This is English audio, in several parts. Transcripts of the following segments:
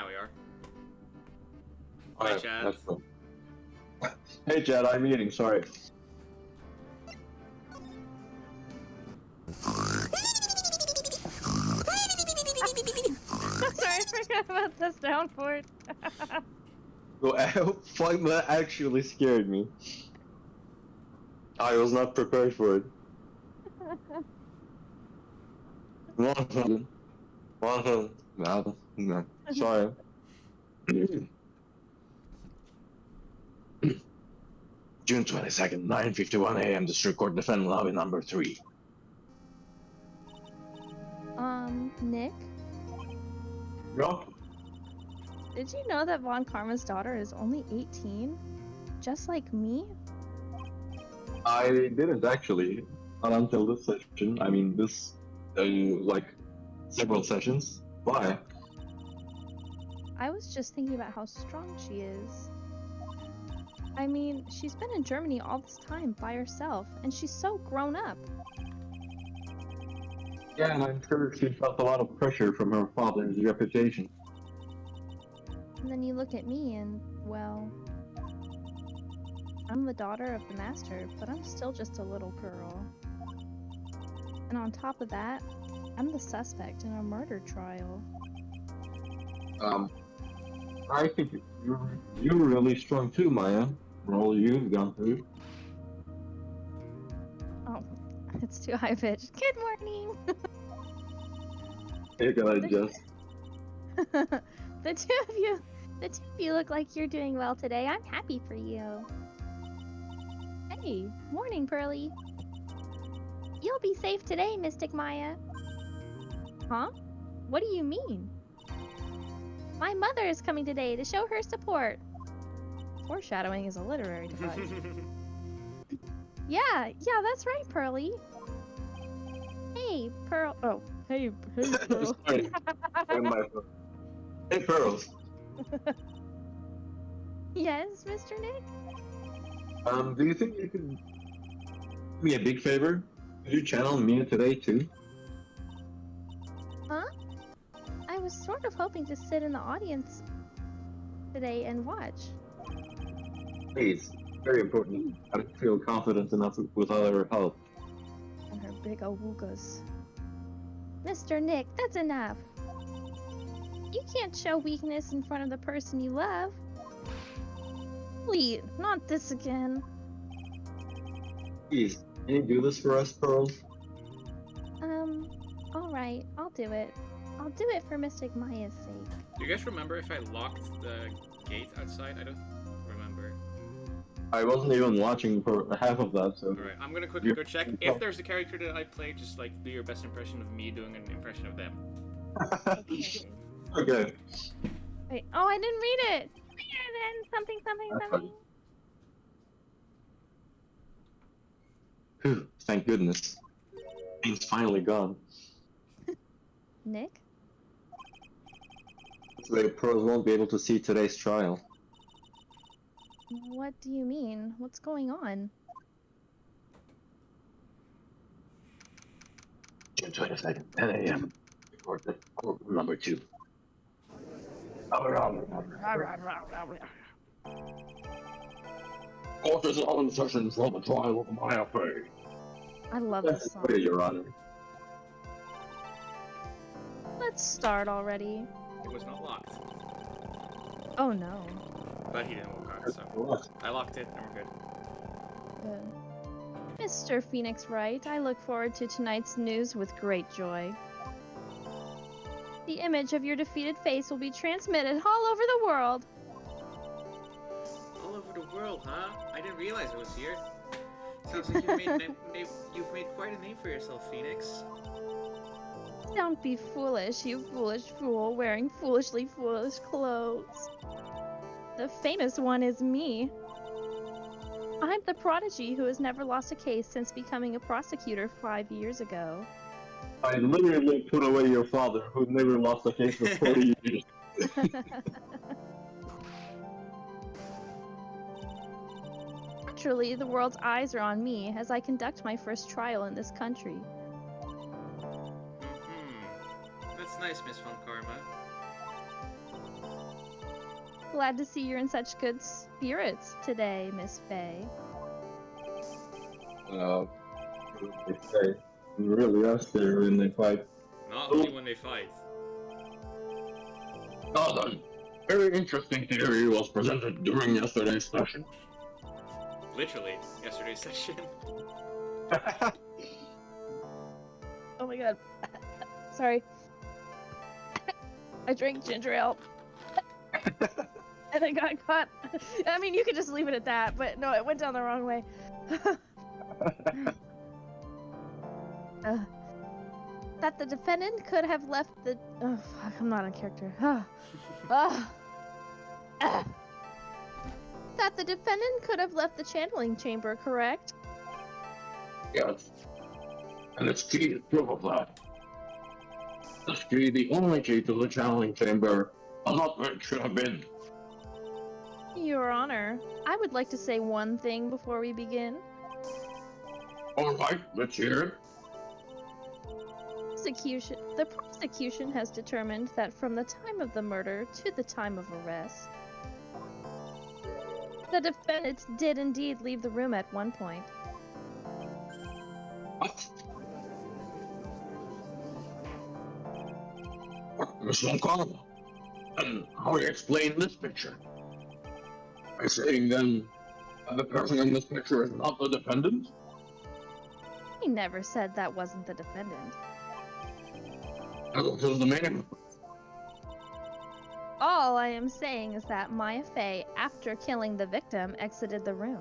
we are. Hi, Alright, Chad. that's cool. Hey Chad, I'm eating, sorry. Sorry, I forgot about the sound board. Well, fuck, that actually scared me. I was not prepared for it. 100. 100. No. Sorry. June 22nd, 9:51 a.m. District Court Defendant Lobby number 3. Nick, No, did you know that Von Karma's daughter is only 18? Just like me? I didn't actually. Not until this session. I mean, this, like, several sessions. Why? I was just thinking about how strong she is. I mean, she's been in Germany all this time by herself, and she's so grown up. Yeah, and I'm sure she felt a lot of pressure from her father's reputation. And then you look at me and, well, I'm the daughter of the master, but I'm still just a little girl. And on top of that, I'm the suspect in a murder trial. I think you're really strong too, Maya. For all you've gone through. Oh, it's too high pitched. Good morning! Hey, can I just? The two of you look like you're doing well today. I'm happy for you. Hey, morning, Pearly. You'll be safe today, Mystic Maya. Huh? What do you mean? My mother is coming today to show her support. Foreshadowing is a literary device. Yeah, that's right, Pearly. Hey, Pearl. Oh, hey, Pearl. Sorry. Hey, Pearls. Yes, Mr. Nick? Do you think you could do me a big favor? Could you channel Mia today too? Huh? I was sort of hoping to sit in the audience today and watch. Please. Very important. I don't feel confident enough without her help. And her big awoogas. Mr. Nick, that's enough. You can't show weakness in front of the person you love. Please, not this again. Please, can you do this for us, Pearls? Alright, I'll do it. I'll do it for Mystic Maya's sake. Do you guys remember if I locked the gate outside? I don't remember. I wasn't even watching for half of that, so... Alright, I'm gonna quickly go check. If there's a character that I play, just like do your best impression of me doing an impression of them. Okay. Wait, oh, I didn't read it! And then something. Phew, thank goodness. He's finally gone. Nick? This way Pearls won't be able to see today's trial. What do you mean? What's going on? June 22nd, 10 a.m. Court number 2. Court is all in session for the trial of Maya Fey. I love this song. Your Honor. Let's start already. It was not locked. Oh no. But he didn't walk out, so I locked it and we're good. Good. Mr. Phoenix Wright, I look forward to tonight's news with great joy. The image of your defeated face will be transmitted all over the world. All over the world, huh? I didn't realize it was here. Sounds like you've made quite a name for yourself, Phoenix. Don't be foolish, you foolish fool, wearing foolishly foolish clothes. The famous one is me. I'm the prodigy who has never lost a case since becoming a prosecutor 5 years ago. I literally put away your father, who never lost a case for 40 years. Naturally, the world's eyes are on me as I conduct my first trial in this country. That's nice, Miss Von Karma. Glad to see you're in such good spirits today, Miss Faye. They say, really are scary when they fight. Not only when they fight. Another very interesting theory was presented during yesterday's session. Literally, yesterday's session. Oh my god. Sorry. I drank ginger ale. And I got caught. I mean, you could just leave it at that, but no, it went down the wrong way. That the defendant could have left the. Oh, fuck, I'm not on character. That the defendant could have left the channeling chamber, correct? Yes. And it's key to proof of that. This key, the only key to the channeling chamber, not where it should have been. Your Honor, I would like to say one thing before we begin. Alright, let's hear it. The prosecution has determined that from the time of the murder to the time of arrest, the defendant did indeed leave the room at one point. What? Miss Moncada, and how do you explain this picture? Are you saying then that the person in this picture is not the defendant? He never said that wasn't the defendant. What is the meaning? All I am saying is that Maya Fey, after killing the victim, exited the room.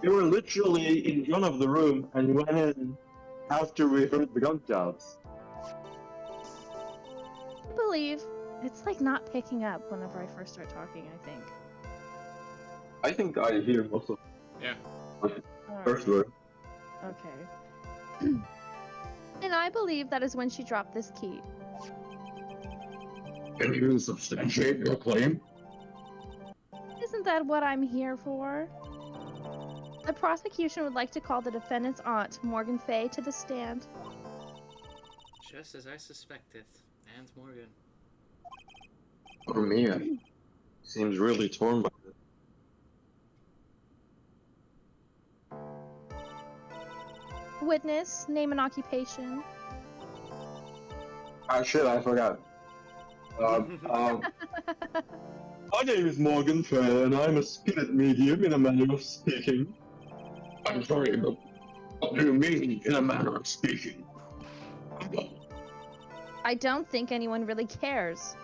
You were literally in front of the room and went in after we heard the gunshots. I believe it's like not picking up whenever I first start talking, I think. I think I hear most of Yeah. the first word. Okay. And I believe that is when she dropped this key. Can you substantiate your claim? Isn't that what I'm here for? The prosecution would like to call the defendant's aunt, Morgan Fay, to the stand. Just as I suspected. And Morgan. For me, seems really torn by this. Witness, name and occupation. Ah, shit, I forgot. My name is Morgan Fay, and I'm a spirit medium in a manner of speaking. I'm sorry, but what do you mean in a manner of speaking? I don't think anyone really cares.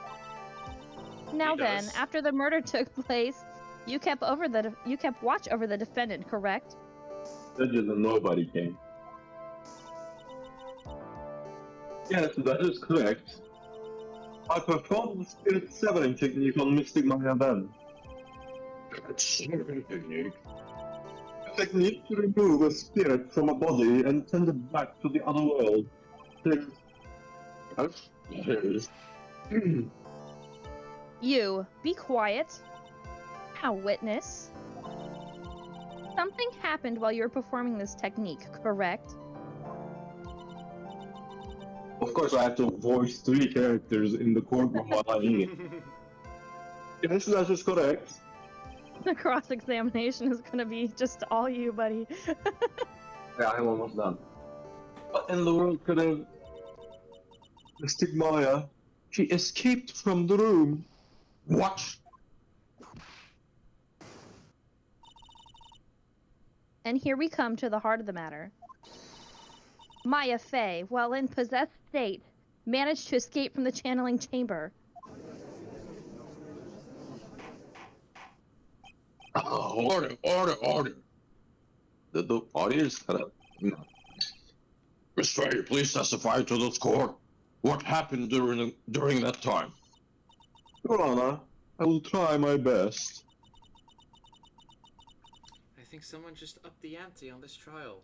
Now He then, does. after the murder took place, you kept watch over the defendant, correct? Judges and nobody came. Yes, that is correct. I performed the spirit severing technique on Mystic Maya then. Severing technique? A technique to remove a spirit from a body and send it back to the other world. Yes, that is. You, be quiet. Now, witness. Something happened while you were performing this technique, correct? Of course, I have to voice 3 characters in the courtroom while I eat. Yes, that is correct. The cross-examination is gonna be just all you, buddy. Yeah, I'm almost done. What in the world could have... Mystic Maya, she escaped from the room. What? And here we come to the heart of the matter. Maya Fey, while in possessed state, managed to escape from the channeling chamber. Order. The audience cut up. No. Miss Fay, please testify to this court. What happened during that time? Your Honor, I will try my best. I think someone just upped the ante on this trial.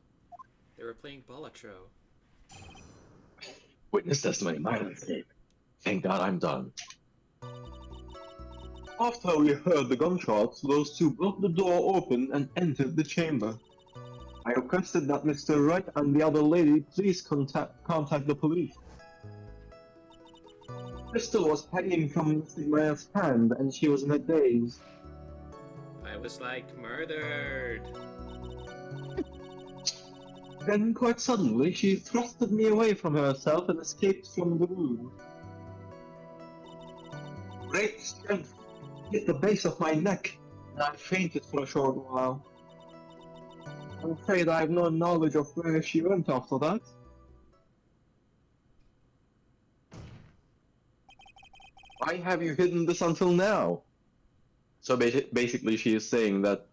They were playing Balatro. Witness testimony, my mistake. Thank God I'm done. After we heard the gunshots, those two broke the door open and entered the chamber. I requested that Mr. Wright and the other lady please contact the police. Crystal was hanging from Mr. Maya's hand, and she was in a daze. I was like murdered. Then, quite suddenly, she thrusted me away from herself and escaped from the room. Great strength hit the base of my neck, and I fainted for a short while. I'm afraid I have no knowledge of where she went after that. Why have you hidden this until now? So basically, she is saying that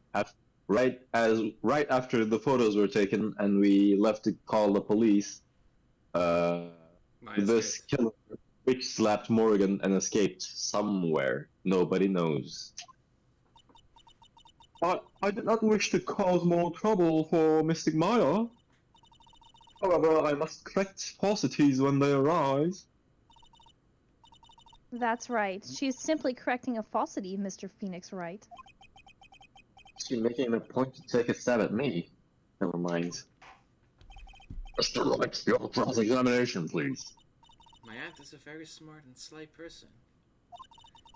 right after the photos were taken and we left to call the police, this killer bitch slapped Morgan and escaped somewhere. Nobody knows. I did not wish to cause more trouble for Mystic Maya. However, I must correct falsities when they arise. That's right. She's simply correcting a falsity, Mr. Phoenix Wright. She's making a point to take a stab at me. Never mind. Mr. Wright, your cross-examination, please. My aunt is a very smart and sly person.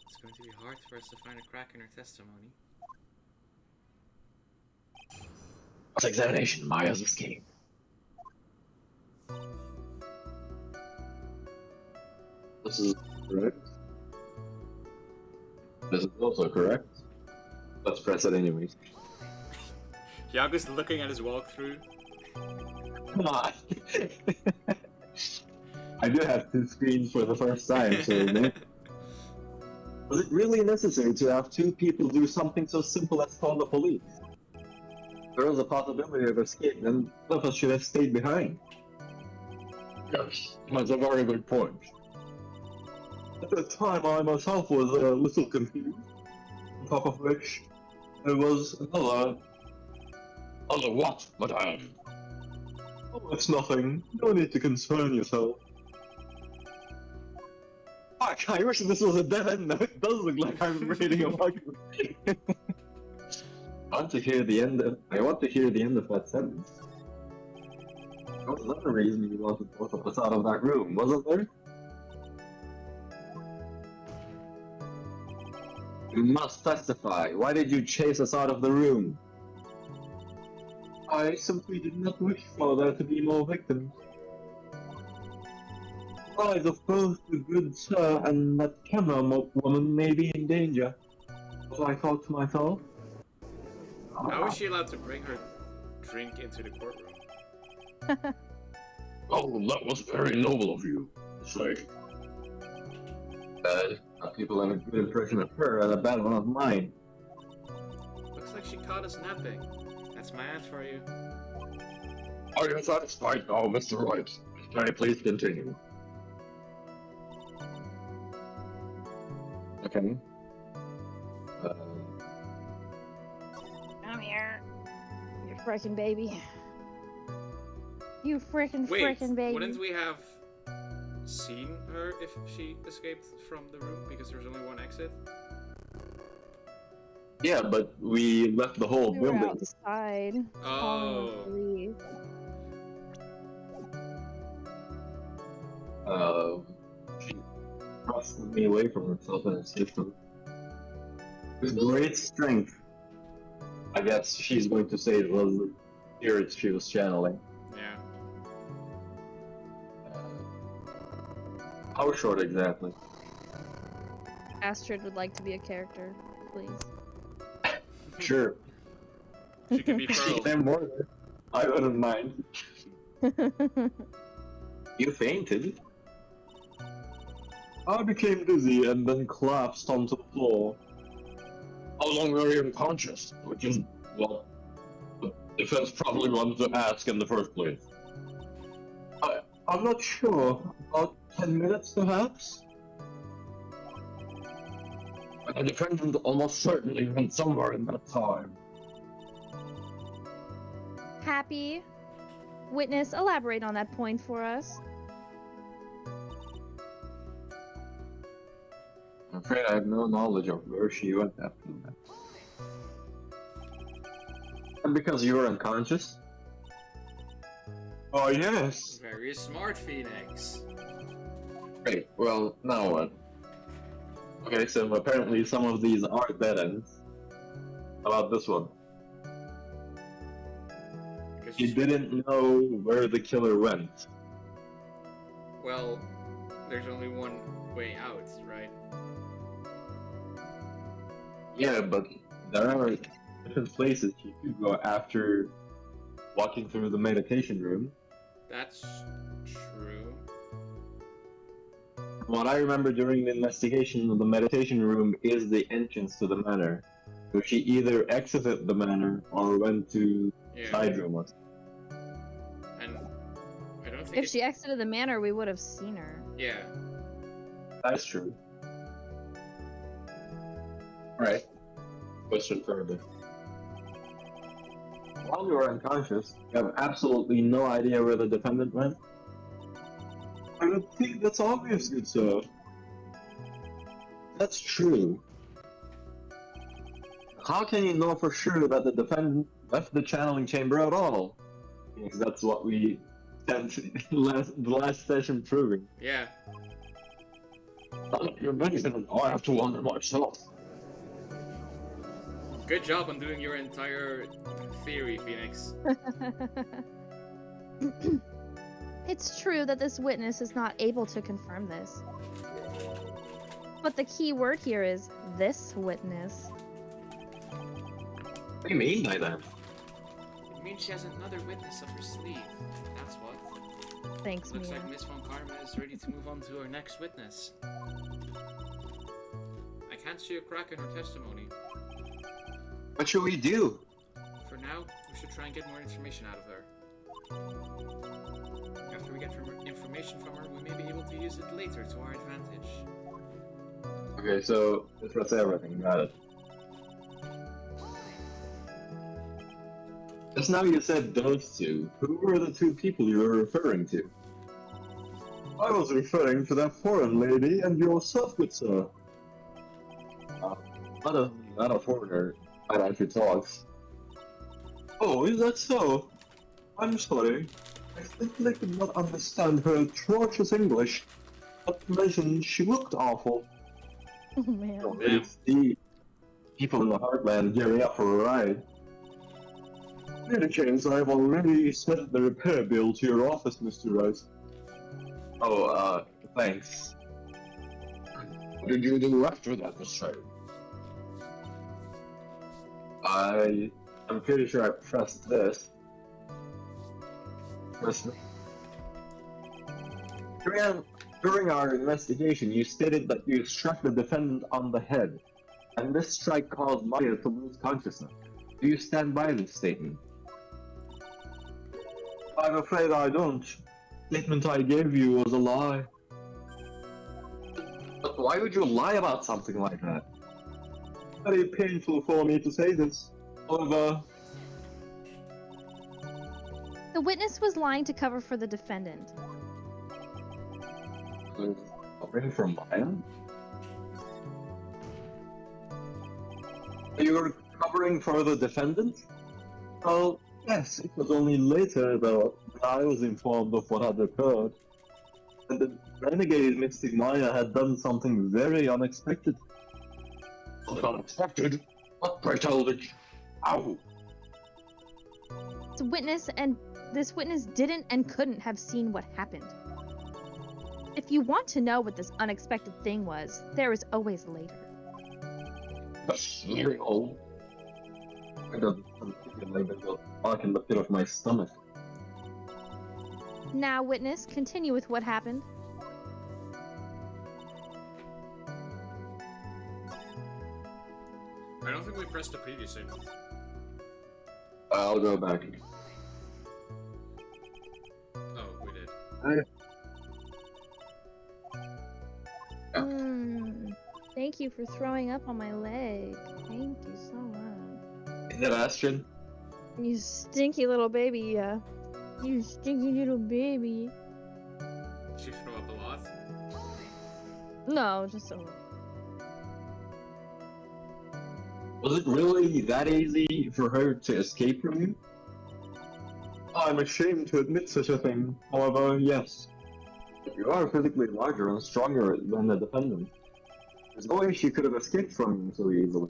It's going to be hard for us to find a crack in her testimony. Cross-examination, Maya's escape. This is correct. This is also correct. Let's press it anyways. Yago's looking at his walkthrough. Come on! I do have 2 screens for the first time, so maybe... Was it really necessary to have 2 people do something so simple as call the police? There was a possibility of escape, and none of us should have stayed behind. Yes, that's a very good point. At the time, I myself was a little confused. On top of which, there was another... Other what, madame? Oh, it's nothing. No need to concern yourself. Fuck, I wish this was a dead end, though. It does look like I'm reading a book. I want to hear the end of that sentence. There was another reason you wanted both of us out of that room, wasn't there? You must testify. Why did you chase us out of the room? I simply did not wish for there to be more victims. The lives of both the good sir and that camera woman may be in danger. So I thought to myself. How is she allowed to bring her drink into the courtroom? Oh, that was very noble of you to say. People have a good impression of her and a bad one of mine. Looks like she caught us napping. That's my aunt for you. Are you satisfied now, Mr. Wright? May I please continue? Okay. Come here. You frickin' baby. You frickin' baby. Wouldn't we have seen her if she escaped from the room because there was only one exit? Yeah, but we left the whole We were building. outside. Oh. She thrust me away from herself and escaped them. With great strength. I guess she's going to say it was the spirits she was channeling. Yeah. How short exactly? Astrid would like to be a character, please. Sure. She could be Pearl. Them more. I wouldn't mind. You fainted? I became dizzy and then collapsed onto the floor. How long were you unconscious? Which is, well, the defense probably wanted to ask in the first place. I'm not sure. About 10 minutes, perhaps? The defendant almost certainly went somewhere in that time. Happy. Witness, elaborate on that point for us. I'm afraid I have no knowledge of where she went after that. And because you were unconscious? Oh, yes. Very smart, Phoenix. Great, well, now what? Okay, so apparently some of these are dead ends. How about this one? Because He didn't know where the killer went. well, there's only one way out, right? Yeah, but there are different places you could go after walking through the meditation room. That's true. What I remember during the investigation, the meditation room is the entrance to the manor. So she either exited the manor or went to Yeah. side room. And I don't think If she exited the manor, we would have seen her. Yeah. That's true. Alright. Question further. While you are unconscious, you have absolutely no idea where the defendant went? I would think that's obvious, good sir. That's true. How can you know for sure that the defendant left the channeling chamber at all? Because that's what we spent the last session proving. Yeah. You mentioned I have to wonder myself. Good job on doing your entire theory, Phoenix. It's true that this witness is not able to confirm this. But the key word here is this witness. What do you mean by that? It means she has another witness up her sleeve. That's what. Thanks, Looks Mia. like Miss Von Karma is ready to move on to our next witness. I can't see a crack in her testimony. What should we do? For now, we should try and get more information out of her. After we get information from her, we may be able to use it later to our advantage. Okay, so that's everything. Got it. Just now you said those two. Who were the two people you were referring to? I was referring to that foreign lady and yourself, good sir. Not a foreigner. I actually talks. Oh, is that so? I'm sorry. I simply could not understand her atrocious English. Not to mention, she looked awful. Oh, man. Oh, it's the people in the heartland gearing up for a ride. In any case, I've already sent the repair bill to your office, Mr. Rice. Oh, thanks. What did you do after that, Mr. I'm pretty sure I pressed this. Listen. During our investigation, you stated that you struck the defendant on the head, and this strike caused Maya to lose consciousness. Do you stand by this statement? I'm afraid I don't. The statement I gave you was a lie. But why would you lie about something like that? Very painful for me to say this. However, The witness was lying to cover for the defendant. covering for Maya? You were covering for the defendant? Well, yes, it was only later though that I was informed of what had occurred. And the renegade Mystic Maya had done something very unexpected. Unexpected? What, pray tell the... Ow! This witness didn't and couldn't have seen what happened. If you want to know what this unexpected thing was, there is always later. That's very old. I don't like the fuck in the pit of my stomach. Now, witness, continue with what happened. I don't think we pressed the previous signal. I'll go back. Oh, we did. Thank you for throwing up on my leg. Thank you so much. Is that Astrid? You stinky little baby, yeah. You stinky little baby. Did she throw up a lot? No, just a little. Was it really that easy for her to escape from you? I'm ashamed to admit such a thing. However, yes. If you are physically larger and stronger than the defendant, there's no way she could have escaped from you so easily.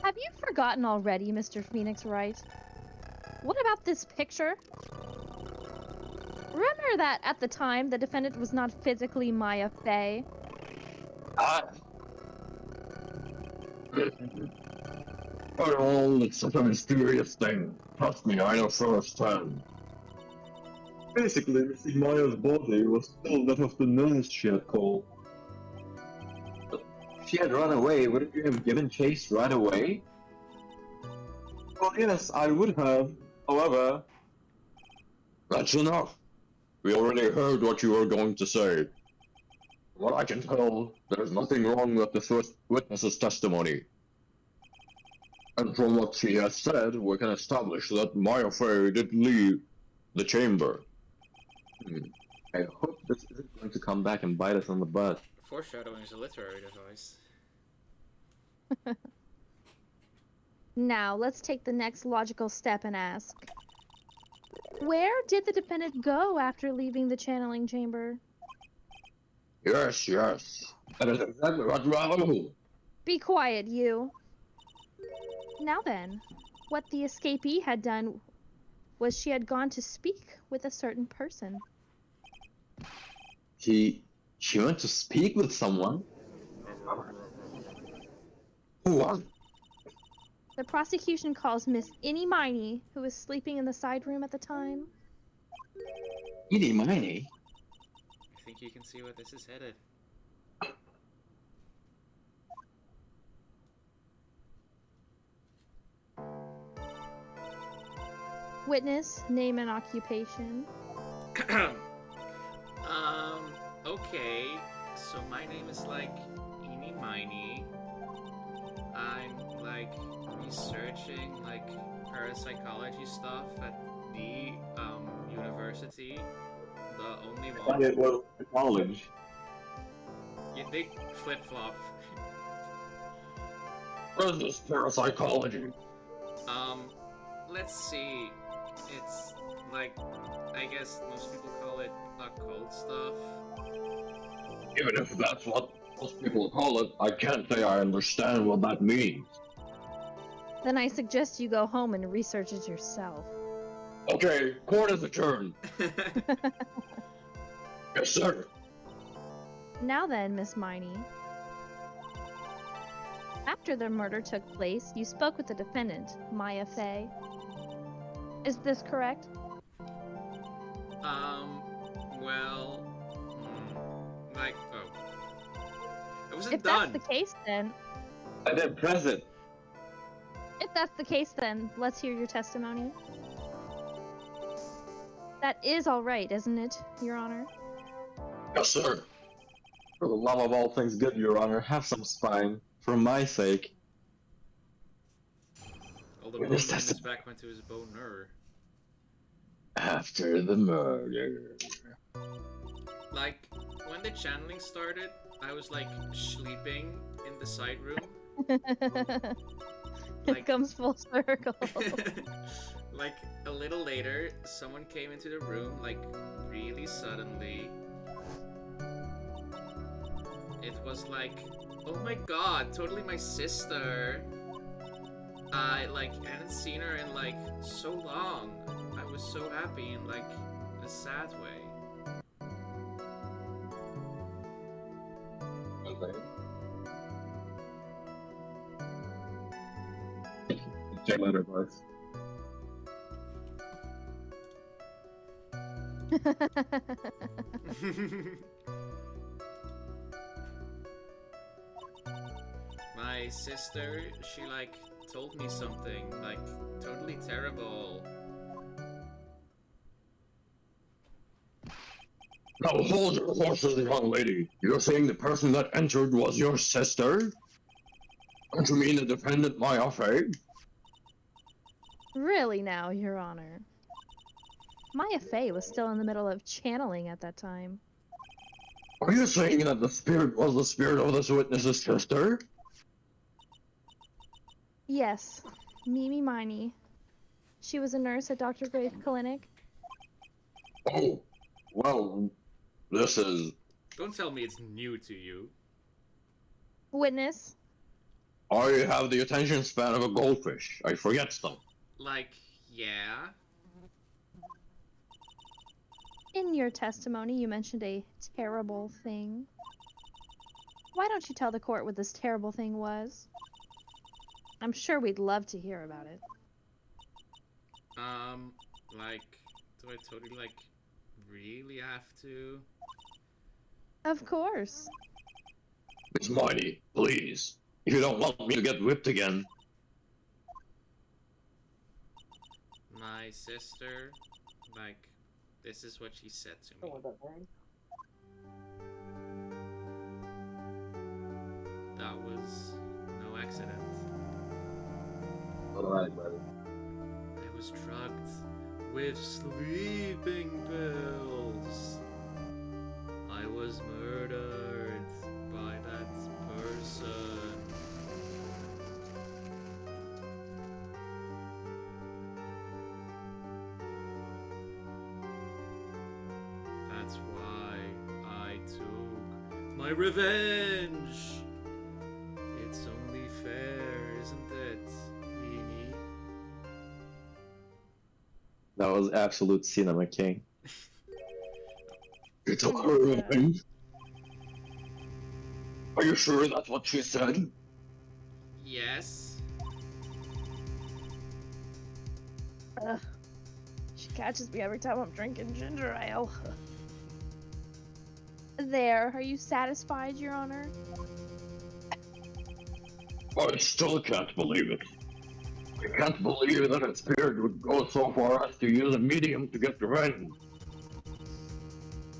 Have you forgotten already, Mr. Phoenix Wright? What about this picture? Remember that at the time the defendant was not physically Maya Fey? Ah! Oh, it's such a mysterious thing. Trust me, I know firsthand. Basically, Missy Maya's body was still that of the nurse she had called. But if she had run away, wouldn't you have given chase right away? Well, yes, I would have. However... That's enough. We already heard what you were going to say. What I can tell, there's nothing wrong with the first witness's testimony. And from what she has said, we can establish that Maya Fey did leave the chamber. I hope this isn't going to come back and bite us on the butt. Foreshadowing is a literary device. Now, let's take the next logical step and ask, where did the defendant go after leaving the channeling chamber? Yes, yes. That is exactly what Raoul. Be quiet, you. Now then, what the escapee had done was she had gone to speak with a certain person. She went to speak with someone? Who was it? The prosecution calls Miss Innie Miney, who was sleeping in the side room at the time. Eeny Miny? I think you can see where this is headed. Witness, name and occupation. Okay. So my name is like Eeny Miny. I'm like researching like parapsychology stuff at the university. The only one. It was college. Yeah, they flip flop. What is this parapsychology? Let's see. It's like, I guess most people call it occult stuff. Even if that's what most people call it, I can't say I understand what that means. Then I suggest you go home and research it yourself. Okay, court is adjourned. Yes, sir. Now then, Miss Miney. After the murder took place, you spoke with the defendant, Maya Fey. Is this correct? Well, like, oh. I wasn't If done. that's the case, then... I didn't press it. If that's the case, then let's hear your testimony. That is all right, isn't it, Your Honor? Yes, sir. For the love of all things good, Your Honor, have some spine. For my sake. All the bone in his back went to his boner. After the murder. Like, when the channeling started, I was like sleeping in the side room. It comes full circle. Like, a little later, someone came into the room, like, really suddenly. It was like, oh my god, totally my sister. I, like, hadn't seen her in, like, so long. I was so happy in, like, a sad way. Okay. Check letterbox. My sister, she like told me something like totally terrible. Now hold your horses, young lady. You're saying the person that entered was your sister? Don't you mean the defendant, Maya Fey? Really now, Your Honor. Maya Fey was still in the middle of channeling at that time. Are you saying that the spirit was the spirit of this witness's sister? Yes, Mimi Miney. She was a nurse at Dr. Gray's clinic. Oh, well, this is... Don't tell me it's new to you. Witness. I have the attention span of a goldfish. I forget stuff. Like, yeah. In your testimony, you mentioned a terrible thing. Why don't you tell the court what this terrible thing was? I'm sure we'd love to hear about it. Like, do I totally, like, really have to? Of course. Miss Mighty, please. If you don't want me to get whipped again. My sister, like, this is what she said to me. That was no accident. Alright, buddy. I was drugged with sleeping pills. I was murdered by that person. That's why I took my revenge. It's only fair, isn't it, Beanie? That was absolute cinema, King. You took her revenge? Are you sure that's what she said? Yes. She catches me every time I'm drinking ginger ale. There, are you satisfied, Your Honor? I still can't believe it. I can't believe that a spirit would go so far as to use a medium to get revenge.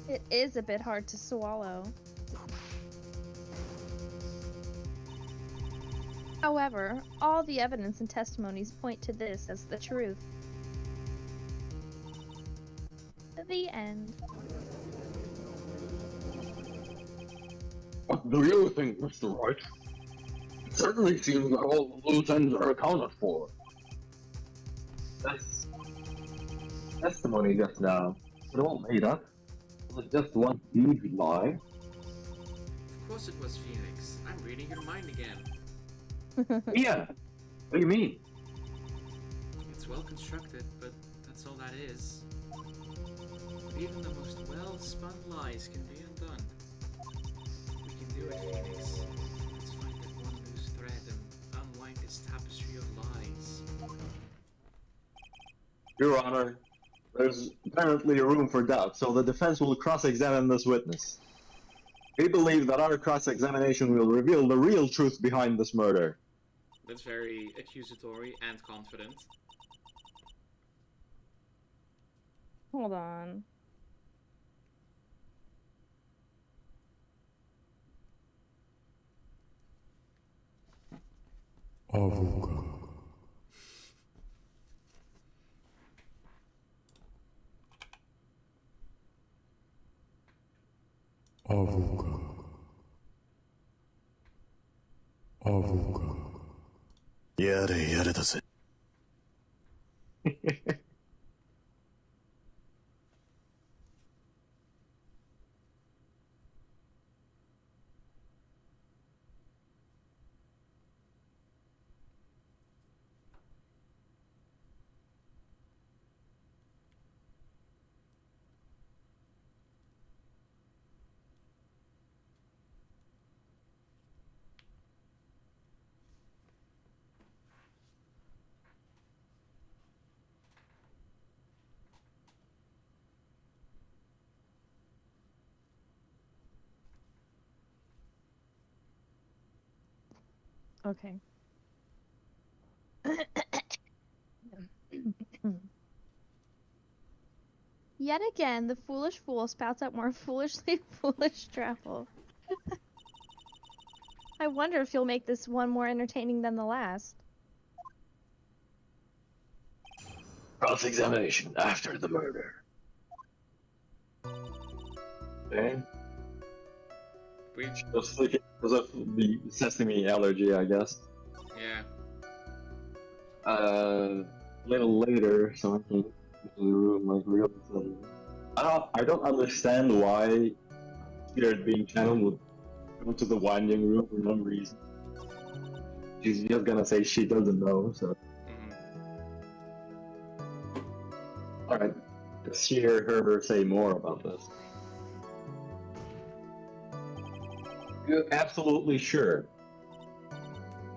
It is a bit hard to swallow. However, all the evidence and testimonies point to this as the truth. The end. What do you think, Mr. Wright? It certainly seems that all the loose ends are accounted for. That's testimony just now. It all made up. It was just one huge lie. Of course it was Phoenix. I'm reading your mind again. Yeah. What do you mean? It's well constructed, but that's all that is. But even the most well-spun lies can be undone. We can do it, Phoenix. Let's find that one loose thread and unwind this tapestry of lies. Your Honor, there's apparently room for doubt, so the defense will cross-examine this witness. We believe that our cross-examination will reveal the real truth behind this murder. That's very accusatory and confident. Hold on. Okay. Yet again, the foolish fool spouts out more foolishly foolish travel. I wonder if you'll make this one more entertaining than the last. Cross-examination after the murder. Okay? We, Just because of the sesame allergy, I guess. yeah. A little later, so I can into the room like real suddenly. I don't understand why Spirit being channeled would go to the winding room for no reason. She's just gonna say she doesn't know, so. Alright, let's hear her say more about this. You're absolutely sure.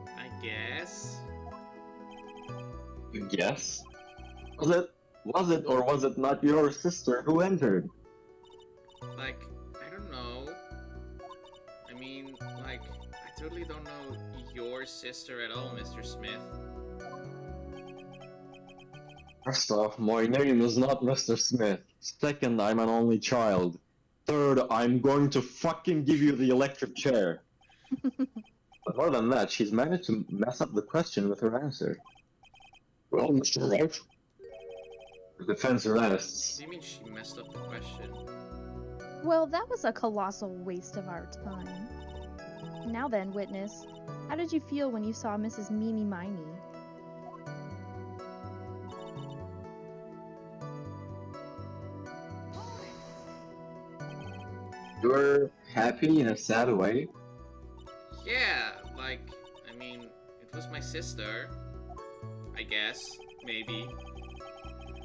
I guess. You guess? Was it or was it not your sister who entered? Like, I don't know. I mean, like, I totally don't know your sister at all, Mr. Smith. First off, my name is not Mr. Smith. Second, I'm an only child. Third, I'm going to fucking give you the electric chair. But more than that, she's managed to mess up the question with her answer. Well, Mr. Right, The defense What rests. do you mean she messed up the question? Well, that was a colossal waste of our time. Now then, witness, how did you feel when you saw Mrs. Mimi Miney? You were happy in a sad way? Yeah, like, I mean, it was my sister. I guess. Maybe.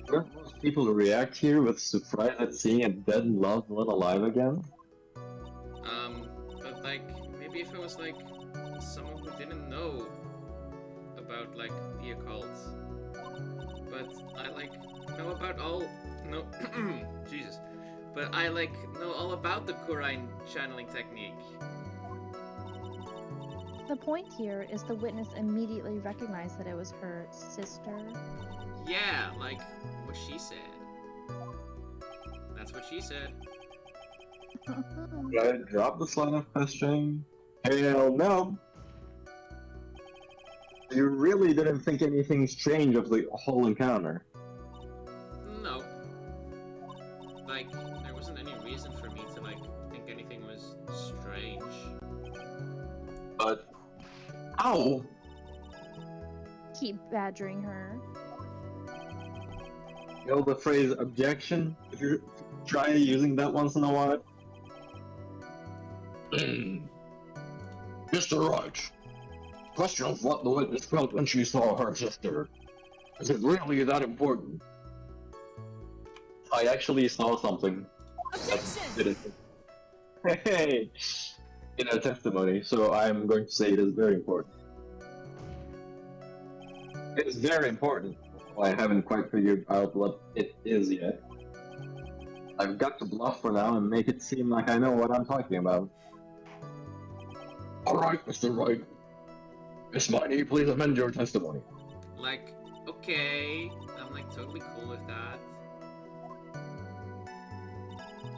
Don't most people react here with surprise at seeing a dead loved one alive again? But like, maybe if I was like someone who didn't know about like the occult, but I like know about all no Jesus, but I like know all about the Qurine channeling technique. The point here is the witness immediately recognized that it was her sister. Yeah, like what she said. That's what she said. Did I drop the line of questioning? Hell no! You really didn't think anything strange of the whole encounter? No. Like, there wasn't any reason for me to like think anything was strange. But... Ow! Keep badgering her. You know the phrase objection? If you try using that once in a while? Mr. Right, question of what the witness felt when she saw her sister. Is it really that important? I actually saw something. Objection! Hey! In a testimony, so I'm going to say it is very important. It is very important. Well, I haven't quite figured out what it is yet. I've got to bluff for now and make it seem like I know what I'm talking about. Alright, Mr. Right. Miss Miney, please amend your testimony. Like, okay, I'm like totally cool with that.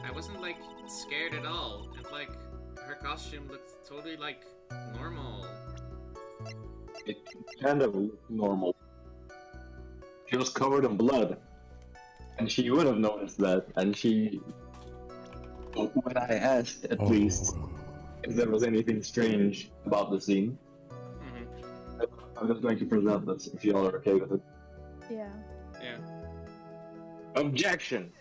I wasn't like scared at all, and like her costume looked totally like normal. It kind of looked normal. She was covered in blood. And she would have noticed that, and she... When I asked, at least, if there was anything strange about the scene, I'm just going to present this, if you all are okay with it. Yeah. Yeah. Objection!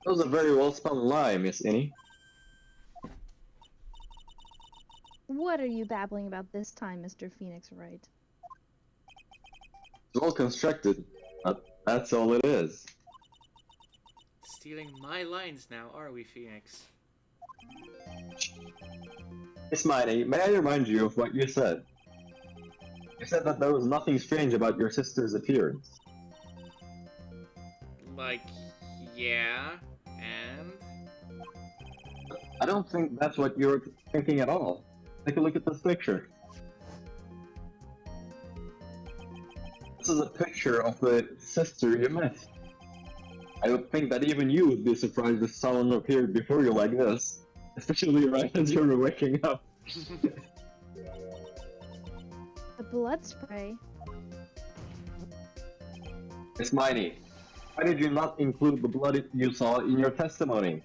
That was a very well spun lie, Miss Innie. What are you babbling about this time, Mr. Phoenix Wright? It's well constructed, but that's all it is. Stealing my lines now, are we, Phoenix? Miss Miney, may I remind you of what you said? You said that there was nothing strange about your sister's appearance. Like, yeah, and? I don't think that's what you're thinking at all. Take a look at this picture. This is a picture of the sister you met. I would think that even you would be surprised if someone appeared before you like this. Especially right as you were waking up. The blood spray? Miss Miney, why did you not include the blood you saw in your testimony?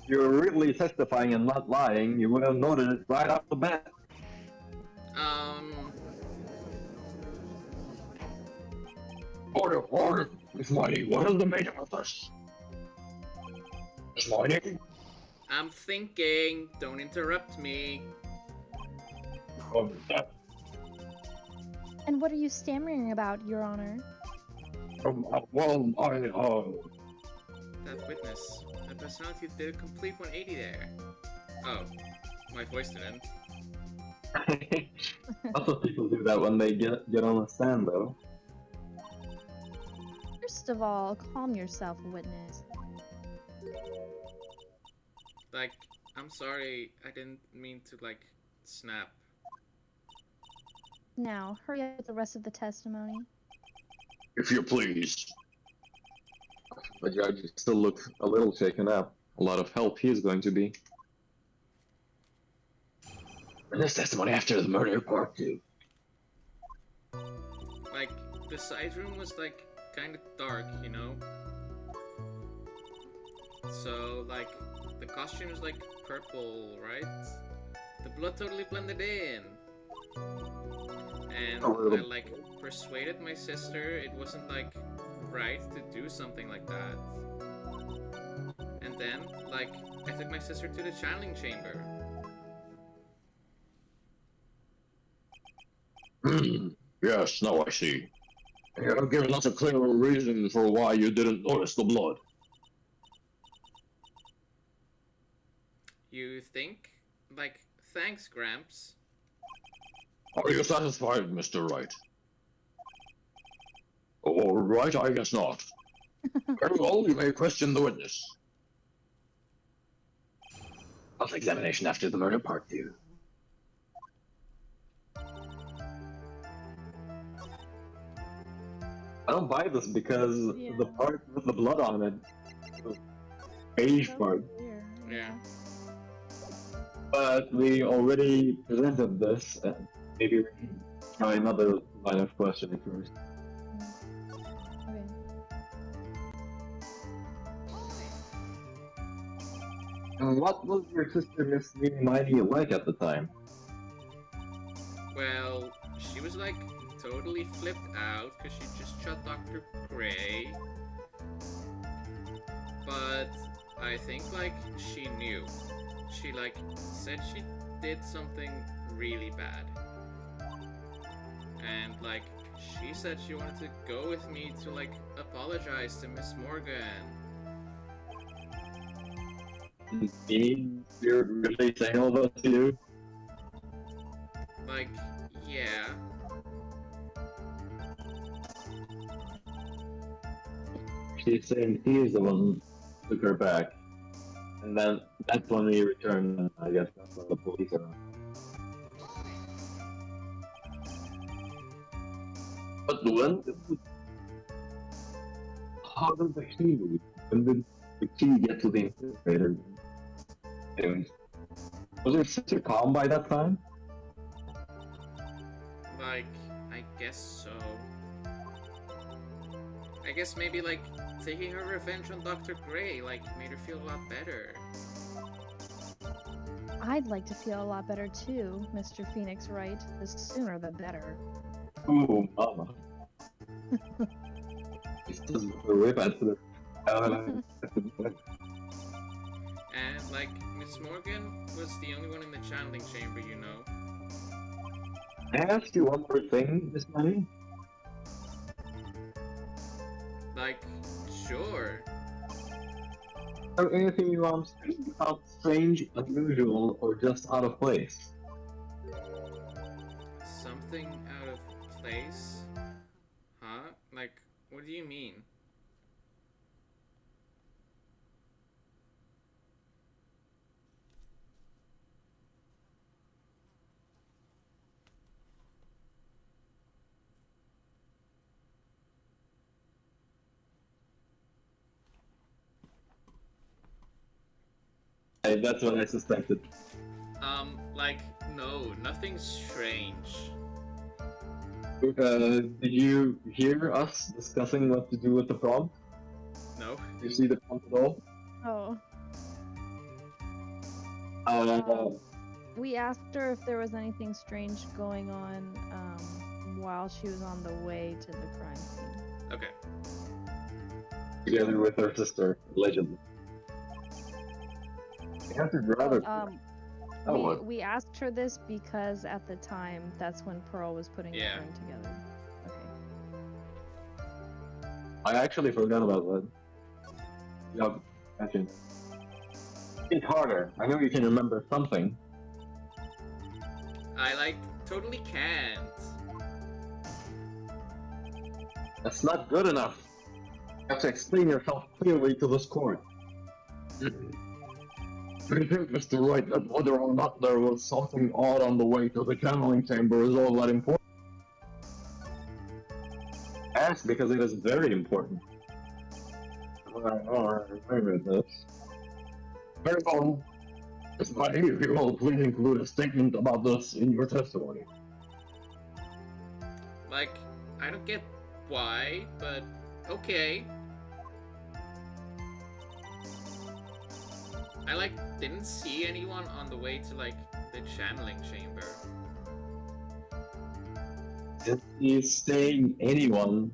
If you were really testifying and not lying, you would have noted it right off the bat. Order, order! Miss Mighty, what is the matter with us? Miss Mighty? I'm thinking. Don't interrupt me. Oh, that, And what are you stammering about, Your Honor? well, That witness. That personality did a complete 180 there. Oh, my voice didn't. Lots of people do that when they get on the stand, though. First of all, calm yourself, witness. Like, I'm sorry. I didn't mean to, like, snap. Now, hurry up with the rest of the testimony. if you please. The judge still looks a little shaken up. A lot of help he is going to be. This testimony after the murder part 2. Like, the side room was, like, kind of dark, you know? So, like, the costume is, like, purple, right? The blood totally blended in. And I, like, persuaded my sister it wasn't, like, right to do something like that. And then, like, I took my sister to the channeling chamber. Yes, now I see. You have given us a clear reason for why you didn't notice the blood. You think? Like, thanks, Gramps. Are you satisfied, Mr. Wright? All right, I guess not. Very well, you may question the witness. Self-examination after the murder part 2. I don't buy this because Yeah. the part with the blood on it, the beige part. Yeah. But we already presented this, and maybe we can try another line of questioning first. Okay. And what was your sister Miss Mini Mighty like at the time? Well, she was like totally flipped out because she just shot Dr. Gray. But I think like she knew. She like said she did something really bad. And like she said she wanted to go with me to like apologize to Miss Morgan. Mimi, you're really saying all that to you? Like, yeah. She's saying he's the one who took her back. And then that's when we returned, and I guess that's when the police are. But when how did the key move? When did the key get to the infiltrator? Anyways, was her sister calm by that time? Like, I guess so. I guess maybe like taking her revenge on Dr. Gray like made her feel a lot better. I'd like to feel a lot better too, Mr. Phoenix Wright. The sooner the better. Ooh, mama. This doesn't feel way bad for And like Miss Morgan was the only one in the channeling chamber, you know. Can I ask you one more thing, Miss Money? Like, sure. Or anything you found strange, unusual, or just out of place? Something out of place? Huh? Like, what do you mean? That's what I suspected. Like, no, nothing strange. Did you hear us discussing what to do with the prompt? No? Did you see the prompt at all? Oh. Uh, We asked her if there was anything strange going on while she was on the way to the crime scene. Okay. together with her sister, allegedly. The answer's rather. Oh, what? We asked her this because at the time, that's when Pearl was putting the Yeah. urn together. Okay. I actually forgot about that. Yup, imagine. Think harder. I know you can remember something. I like totally can't. That's not good enough. You have to explain yourself clearly to this court. Do you think, Mr. Wright, that whether or not there was something odd on the way to the channeling chamber is all that important? Ask because it is very important. Alright, this. Very well. Miss Buddy, if you will please include a statement about this in your testimony. Like, I don't get why, but okay. I like didn't see anyone on the way to like the channeling chamber. If he's saying anyone.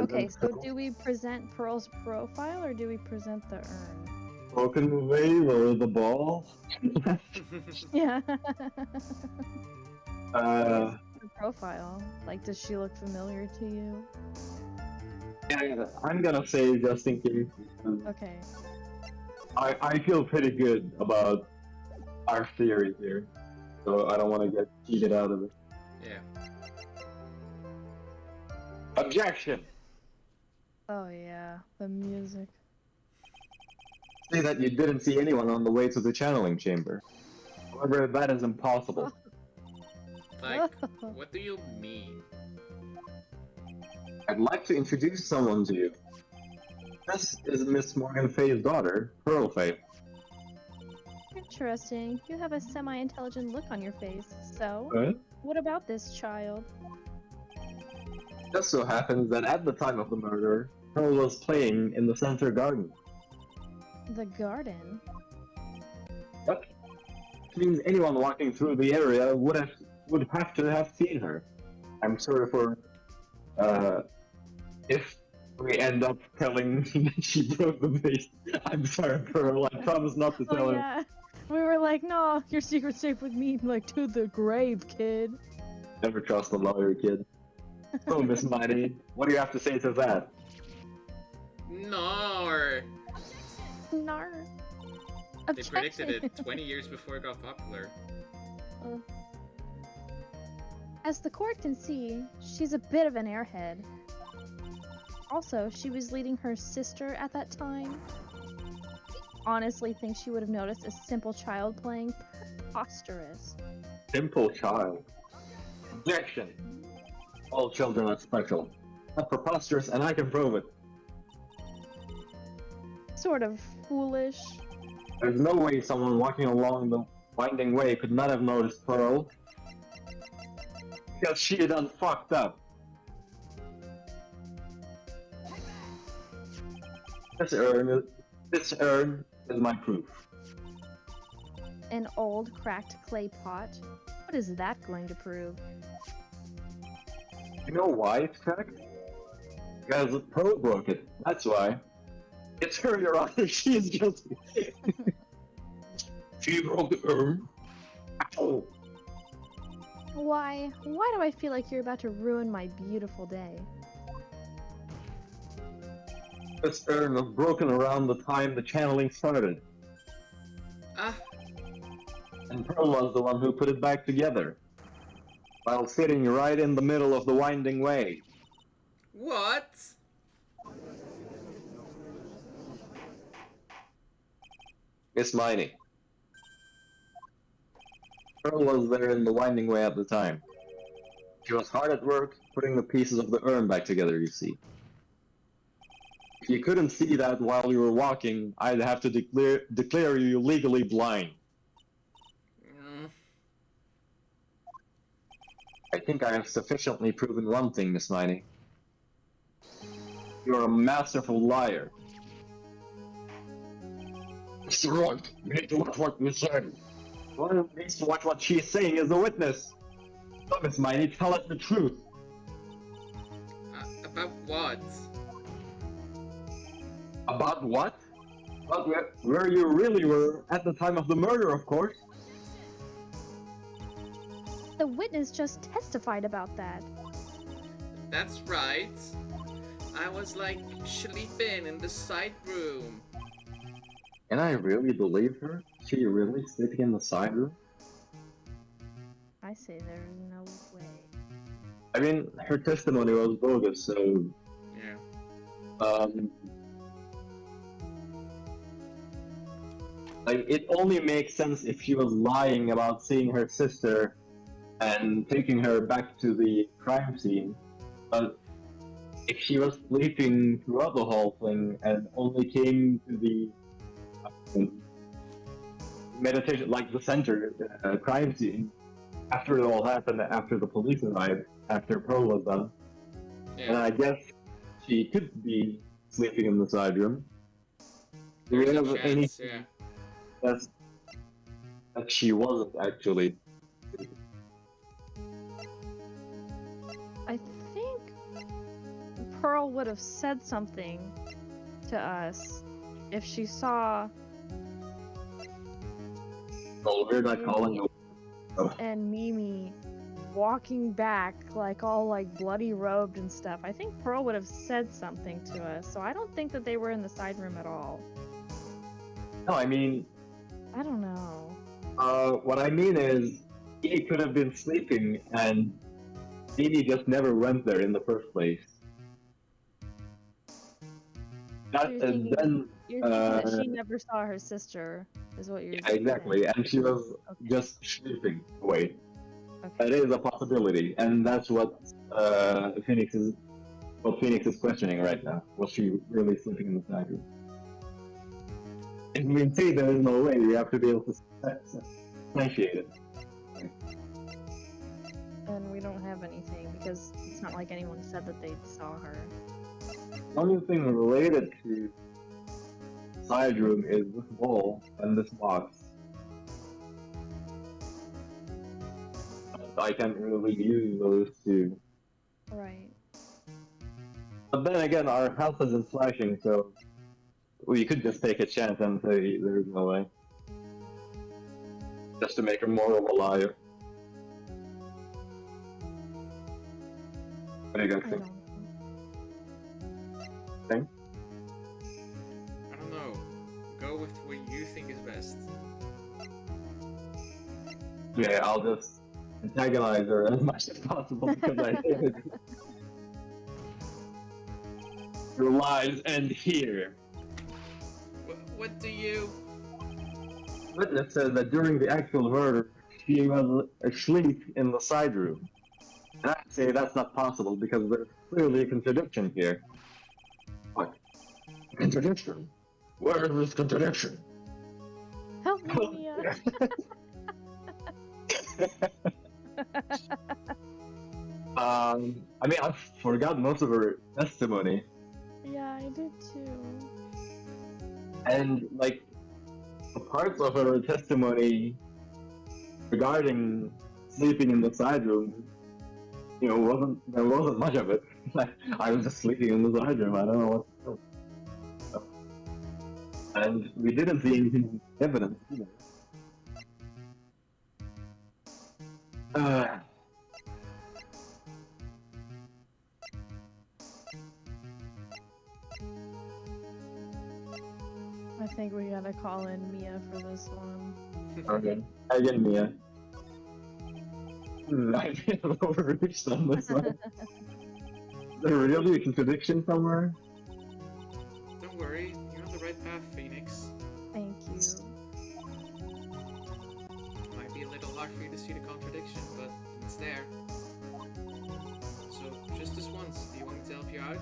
Okay, so do we present Pearl's profile or do we present the urn? Broken veil or the ball? Yeah. Uh, Her profile. Like, does she look familiar to you? yeah, I'm gonna say just in case. Okay. I feel pretty good about our theory here, so I don't want to get cheated out of it. Yeah. Objection! Oh yeah, the music. Say that you didn't see anyone on the way to the channeling chamber. However, that is impossible. Like, what do you mean? I'd like to introduce someone to you. This is Miss Morgan Fay's daughter, Pearl Fay. Interesting. You have a semi-intelligent look on your face. So, What? what about this child? Just so happens that at the time of the murder, Pearl was playing in the center garden. The garden? Yep. Which means anyone walking through the area would have to have seen her. I'm sorry for if we end up telling that she broke the vase. I'm sorry, Pearl. I promise not to tell Oh her. yeah. We were like, no, your secret's safe with me, like to the grave, kid. Never trust a lawyer, kid. So, Miss Mighty, what do you have to say to that? No. Nar. They predicted it 20 years before it got popular. As the court can see, she's a bit of an airhead. Also, she was leading her sister at that time. Honestly think she would have noticed a simple child playing. Preposterous. Simple child. Objection. All children are special. That's preposterous, and I can prove it. Sort of foolish. There's no way someone walking along the winding way could not have noticed Pearl. Because she done fucked up. This urn is my proof. An old cracked clay pot? What is that going to prove? You know why it's cracked? Because Pearl broke it. That's why. It's her, Your Honor. She is guilty. She broke the urn. Ow. Why do I feel like you're about to ruin my beautiful day? This urn was broken around the time the channeling started. Ah, And Pearl was the one who put it back together. While sitting right in the middle of the winding way. what? Miss Miney. Pearl was there in the winding way at the time. She was hard at work putting the pieces of the urn back together, you see. If you couldn't see that while you were walking, I'd have to declare you legally blind. Mm, I think I have sufficiently proven one thing, Miss Miney. You're a masterful liar. Mr. Wright, you need to watch what you say. One who needs to watch what she's saying is a witness. So, Miss Miney, tell us the truth. about what? About what? About where you really were at the time of the murder, of course. The witness just testified about that. That's right. I was like sleeping in the side room. Can I really believe her? She really sleeping in the side room? I say there's no way. I mean, her testimony was bogus, so Yeah. like it only makes sense if she was lying about seeing her sister and taking her back to the crime scene. But if she was sleeping throughout the whole thing and only came to the meditation, like the center crime scene, after it all happened, after the police arrived, after Pearl was done, and I guess she could be sleeping in the side room. Do we There's a have chance, anything yeah. that she wasn't actually? I think Pearl would have said something to us if she saw Well, we're not calling her. and Mimi walking back like all like bloody robed and stuff. I think Pearl would have said something to us, so I don't think that they were in the side room at all. No, I mean, I don't know. what I mean is, he could have been sleeping and Mimi just never went there in the first place. That, You're thinking, then, you're thinking that she never saw her sister, is what you're saying. exactly, and she was just sleeping away. Okay. That is a possibility, and that's what Phoenix is questioning right now. Was she really sleeping in the side room? If we say there is no way, we have to be able to substantiate it. And we don't have anything because it's not like anyone said that they saw her. The only thing related to side room is this wall and this box. I can't really use those two. Right. But then again, our health isn't flashing, so we could just take a chance and say there's no way. Just to make her more of a liar. What do you guys I think? don't. I don't know. Go with what you think is best. Yeah, I'll just antagonize her as much as possible because I think your lies end here. What do you... Witness says that during the actual murder, she was asleep in the side room. And I say that's not possible because there's clearly a contradiction here. What? Contradiction? Where is this contradiction? Help me, Mia. I mean, I forgot most of her testimony. Yeah, I did too. And, like, the parts of her testimony regarding sleeping in the side room, you know, there wasn't much of it. Like, I was just sleeping in the side room, I don't know what to do. And we didn't see anything evidence either. I think we gotta call in Mia for this one. Okay. Again, Mia. I may have overreached on this one. Is there really a contradiction somewhere? Don't worry, you're on the right path, Phoenix. Thank you. Might be a little hard for you to see the contradiction, but it's there. So, just this once, do you want me to help you out?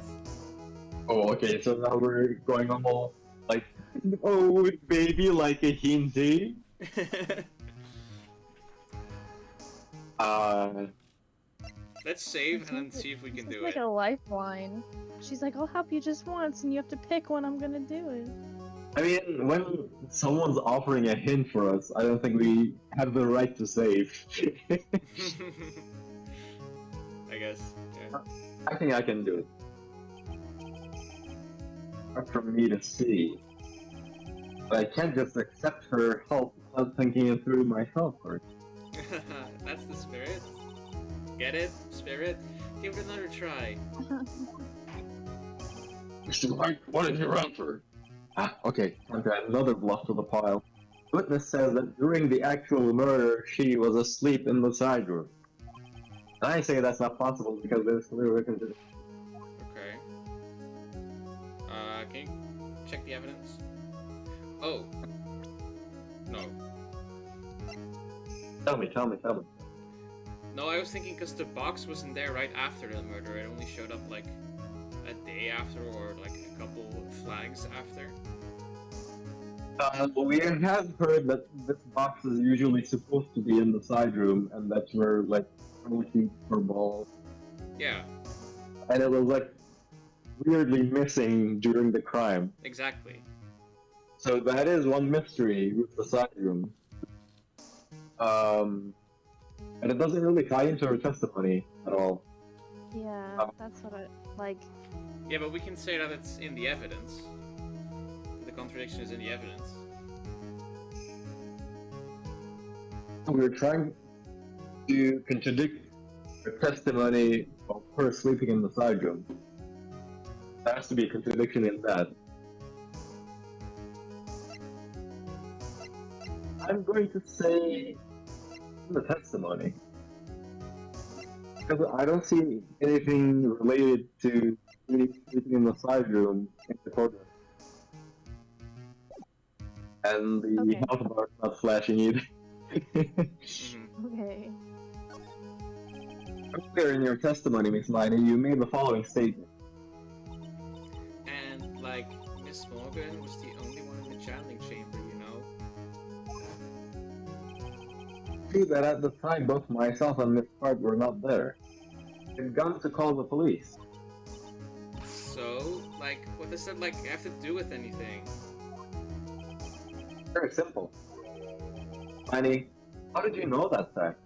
Oh, okay, so now we're going on all, like, oh, baby, like a Hindi? Let's save and then see if we can It's do like it. a lifeline. She's like, I'll help you just once, and you have to pick when I'm gonna do it. I mean, when someone's offering a hint for us, I don't think we have the right to save. I guess, yeah. I think I can do it. hard for me to see. But I can't just accept her help without thinking it through myself first. That's the spirit. Get it, spirit? Give it another try. Mr. White, what is your answer? Ah, okay, time to add another bluff to the pile. Witness says that during the actual murder, she was asleep in the side room. And I say that's not possible because there's clear written. Okay. Can you check the evidence? Oh. No. Tell me. No, I was thinking because the box wasn't there right after the murder. It only showed up like a day after or like a couple flags after. We have heard that this box is usually supposed to be in the side room, and that's where like we keep her balls. Yeah, And it was like weirdly missing during the crime. exactly. So that is one mystery with the side room. And it doesn't really tie into her testimony at all. Yeah, that's what I like. Yeah, but we can say that it's in the evidence. The contradiction is in the evidence. We were trying to contradict her testimony of her sleeping in the side room. There has to be a contradiction in that. I'm going to say the testimony. Because I don't see anything related to sleeping in the side room in the courtroom. And the Okay. health bar is not flashing either. Mm-hmm. Okay. Earlier in your testimony, Miss Miney, you made the following statement. And like Miss Morgan was the only one in the channeling chamber, you know. True that at the time both myself and Miss Hart were not there. I'd gone to call the police. So, like, what does that like have to do with anything? Very simple. Miney, how did you know that fact?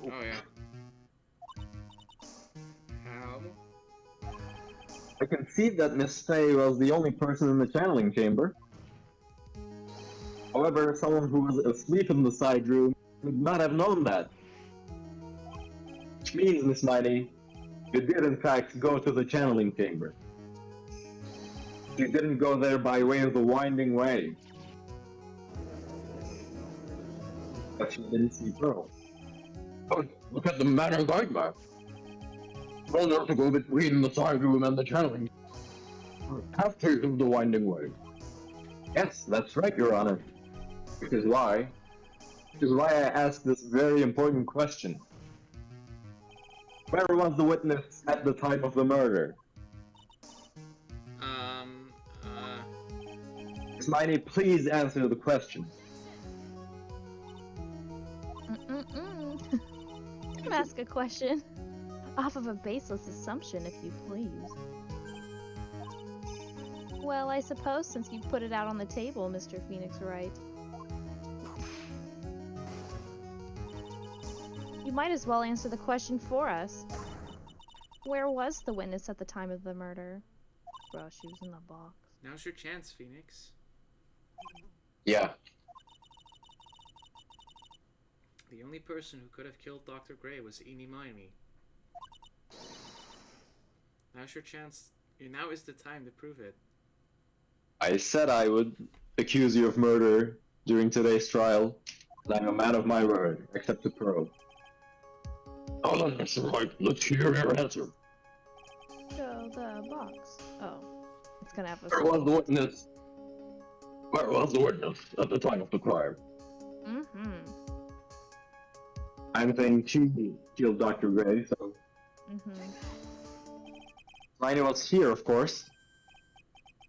Oh yeah. How? I can see that Miss Fay was the only person in the channeling chamber. However, someone who was asleep in the side room would not have known that. Which means, Miss Miney, you did in fact go to the channeling chamber. You didn't go there by way of the winding way. But you didn't see Pearl. Oh, look at the manner guide map. Well, there to go between the side room and the channeling. Have to use the winding way. Yes, that's right, Your Honor. Which is why I asked this very important question. Where was the witness at the time of the murder? Miss Miney, please answer the question. Ask a question off of a baseless assumption, if you please. Well, I suppose since you put it out on the table, Mr. Phoenix Wright, you might as well answer the question for us. Where was the witness at the time of the murder? Well, she was in the box. Now's your chance, Phoenix. Yeah. The only person who could have killed Dr. Gray was Eenie Miney. Now's your chance. Now is the time to prove it. I said I would accuse you of murder during today's trial, and I'm a man of my word, except to Pearl. Hold on, Mr. White. Let's hear your answer. So, the box. Oh. It's gonna have a... Where was the witness? Where was the witness at the time of the crime? Mm-hmm. I'm saying she killed Dr. Gray, so... Mm-hmm. Miney was here, of course.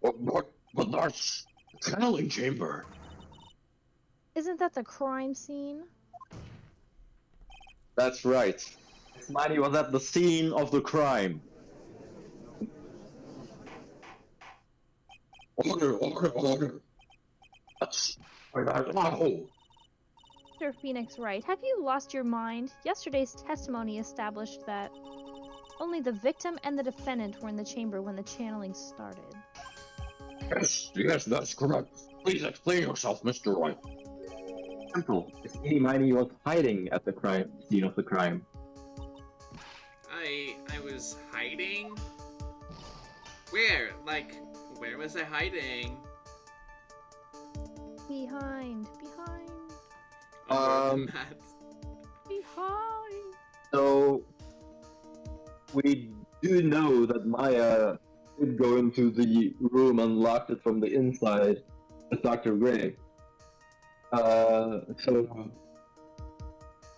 But that's the channeling chamber. Isn't that the crime scene? That's right. Miss Miney was at the scene of the crime. Order. That's no. Mr. Phoenix Wright, have you lost your mind? Yesterday's testimony established that only the victim and the defendant were in the chamber when the channeling started. Yes, that's correct. Please explain yourself, Mr. White. Simple. Miss Eeny Miny was hiding at the scene of the crime. I was hiding? Where? Like, where was I hiding? Behind. Under Um, the mat. Behind. So we do know that Maya did go into the room and locked it from the inside with Dr. Gray. So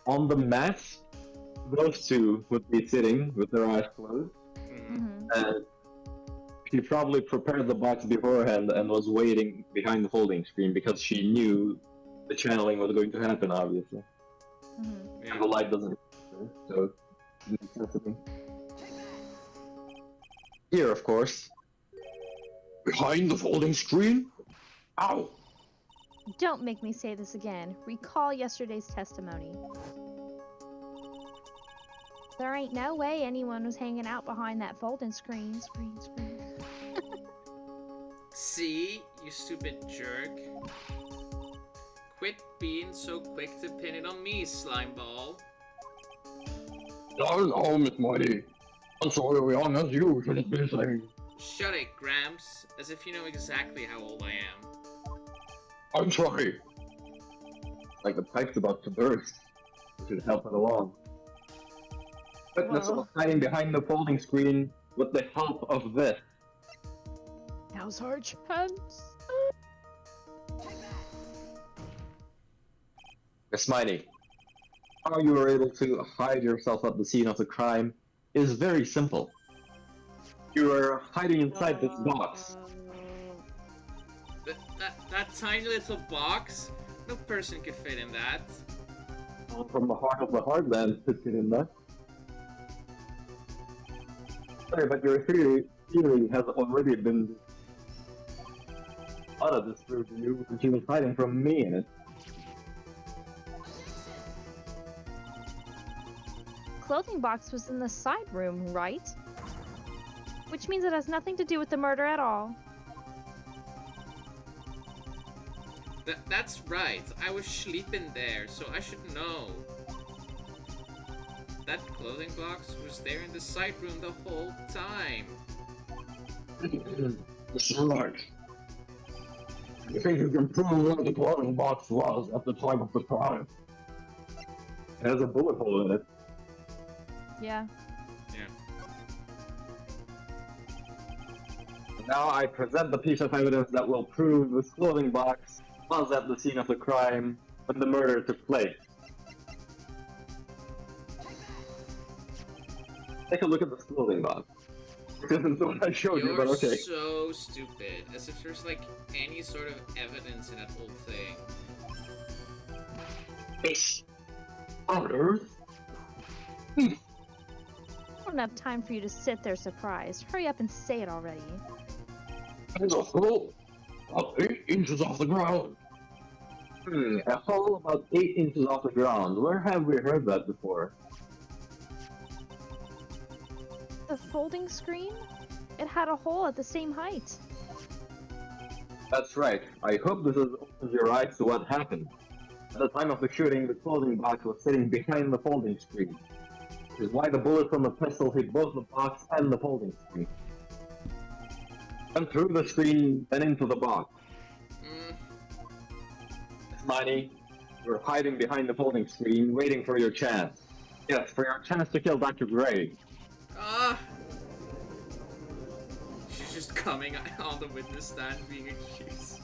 on the mat, those two would be sitting with their eyes closed, Mhm. and she probably prepared the box beforehand and was waiting behind the folding screen because she knew the channeling was going to happen, obviously. And Yeah. the light doesn't, so it makes sense to me. Here, of course. Behind the folding screen? Ow! Don't make me say this again. Recall yesterday's testimony. There ain't no way anyone was hanging out behind that folding screen. See, you stupid jerk. Quit being so quick to pin it on me, slimeball. No, Miss Mighty. I'm sorry, young as you shouldn't be saying. Shut it, Gramps, as if you know exactly how old I am. I'm sorry. Like the pipe's about to burst. We should help it along. Witness Whoa. was hiding behind the folding screen with the help of this. Now's our chance. Miss Mighty, how you were able to hide yourself at the scene of the crime is very simple. You were hiding inside this box. That tiny little box? No person could fit in that. From the heart of the heartland fits it in there. Sorry, but your theory has already been out of this through you, and she was hiding from me in it. Clothing box was in the side room, right? Which means it has nothing to do with the murder at all. That's right. I was sleeping there, so I should know. That clothing box was there in the side room the whole time. Mr. Wright. You think you can prove where the clothing box was at the time of the crime? It has a bullet hole in it. Yeah. Now I present the piece of evidence that will prove this clothing box was at the scene of the crime when the murder took place. Take a look at this clothing box. This isn't what I showed you, You're but okay. so stupid. As if there's like any sort of evidence in that whole thing. It's on Earth. I don't have time for you to sit there surprised. Hurry up and say it already. There's a hole about 8 inches off the ground. A hole about 8 inches off the ground. Where have we heard that before? The folding screen? It had a hole at the same height. That's right. I hope this has opened your eyes to what happened. At the time of the shooting, the clothing box was sitting behind the folding screen. Which is why the bullet from the pistol hit both the box and the folding screen. And through the screen, then into the box. Mighty, you're hiding behind the folding screen, waiting for your chance. Yes, for your chance to kill Dr. Gray. She's just coming on the witness stand being accused.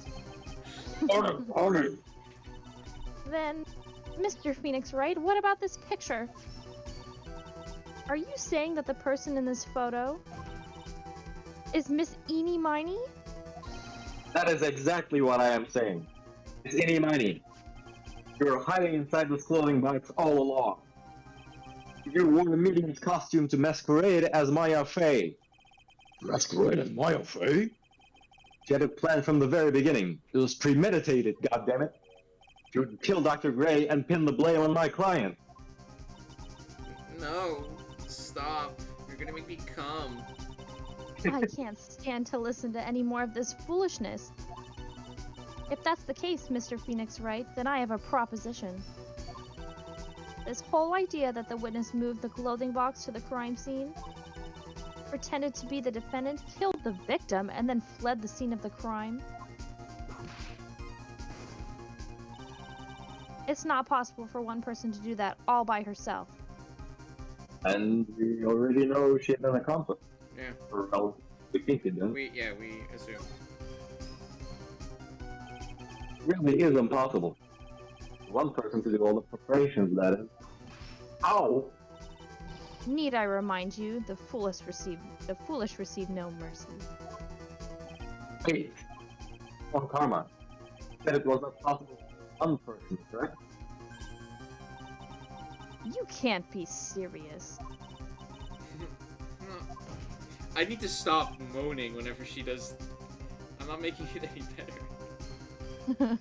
Order! Then, Mr. Phoenix Wright, what about this picture? Are you saying that the person in this photo is Miss Eeny Miny? That is exactly what I am saying. It's Eeny Miny. You're hiding inside this clothing box all along. You wore a meeting's costume to masquerade as Maya Fey. Masquerade as Maya Fey? She had it planned from the very beginning. It was premeditated, goddammit. She would kill Dr. Gray and pin the blame on my client. No, stop. You're gonna make me come. I can't stand to listen to any more of this foolishness. If that's the case, Mr. Phoenix Wright, then I have a proposition. This whole idea that the witness moved the clothing box to the crime scene, pretended to be the defendant, killed the victim, and then fled the scene of the crime. It's not possible for one person to do that all by herself. And we already know she's an accomplice. Yeah. Or well, we think it does. We assume. It really is impossible. One person to do all the preparations, that is. How? Need I remind you, the foolish receive no mercy. Wait. On Karma. Said it was not possible for one person, correct? You can't be serious. I need to stop moaning whenever she does. I'm not making it any better.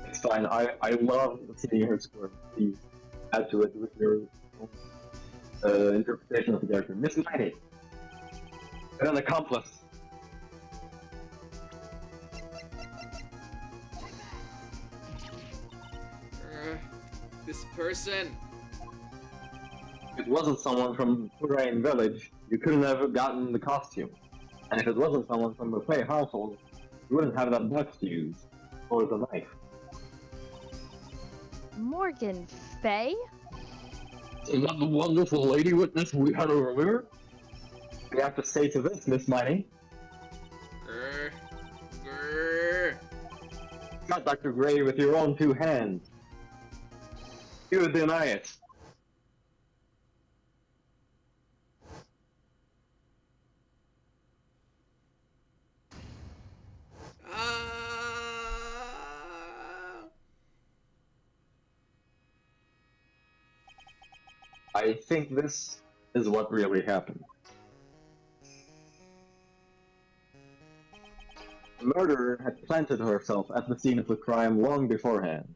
It's fine. I love seeing her score. Please add to it with your interpretation of the character. Miss Mighty. And an accomplice. This person. If it wasn't someone from Turain Village, you couldn't have gotten the costume. And if it wasn't someone from the Fey household, you wouldn't have that box to use. Or the knife. Morgan Fay? Is that the wonderful lady witness we had earlier? We have to say to this, Miss Miney. Grr. Got Dr. Gray with your own two hands. You deny it. I think this is what really happened. The murderer had planted herself at the scene of the crime long beforehand.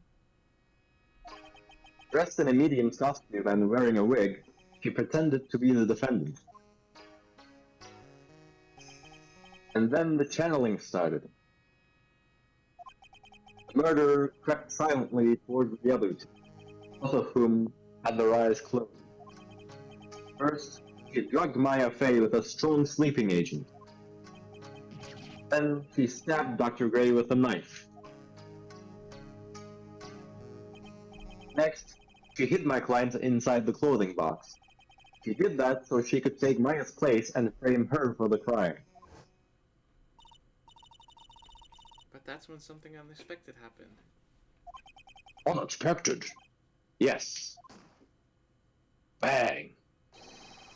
Dressed in a medium's costume and wearing a wig, she pretended to be the defendant. And then the channeling started. The murderer crept silently towards the other two, both of whom had their eyes closed. First, she drugged Maya Fey with a strong sleeping agent. Then she stabbed Dr. Gray with a knife. Next, she hid my client inside the clothing box. She did that so she could take Maya's place and frame her for the crime. But that's when something unexpected happened. Unexpected. Yes. Bang.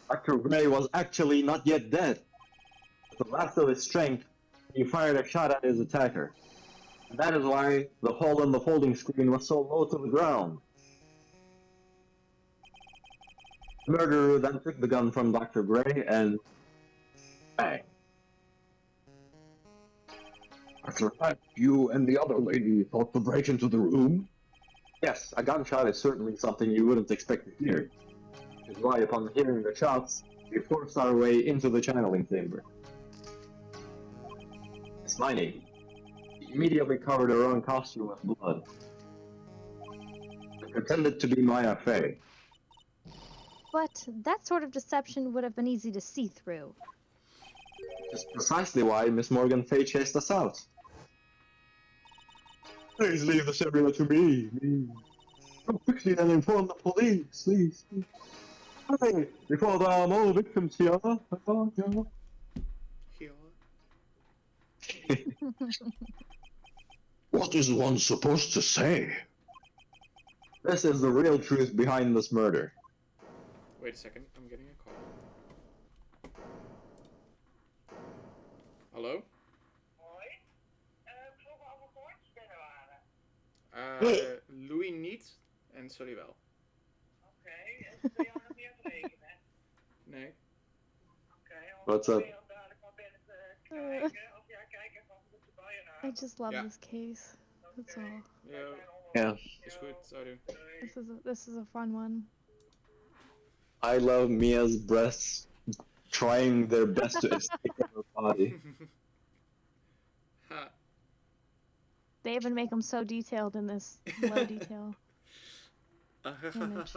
Dr. Gray was actually not yet dead. With the last of his strength, he fired a shot at his attacker. And that is why the hole in the folding screen was so low to the ground. The murderer then took the gun from Dr. Gray and... bang. After that, you and the other lady thought to break into the room? Yes, a gunshot is certainly something you wouldn't expect to hear. Which is why, upon hearing the shots, we forced our way into the channeling chamber. Miss Miney immediately covered her own costume with blood. And pretended to be Maya Fey. But that sort of deception would have been easy to see through. That's precisely why Miss Morgan Fay chased us out. Please leave this area to me. Go quickly and inform the police, please. Hurry, before there are more victims here. Here. What is one supposed to say? This is the real truth behind this murder. Wait a second, I'm getting a call. Hallo? Hoi. Vroeger over koortsspinnen waren. Louis niet en sorry wel. Oké, en ze wil jou nog niet aan het rekenen. Nee. Oké, What's dan up? wil je ook dadelijk maar binnen te kijken. Of ja, kijken van hoe ze bij je I raakt. just love Yeah. this case. That's all. Yo, Yeah. is goed, sorry. This is a fun one. I love Mia's breasts trying their best to escape from her body. Ha. They even make them so detailed in this low detail. Image.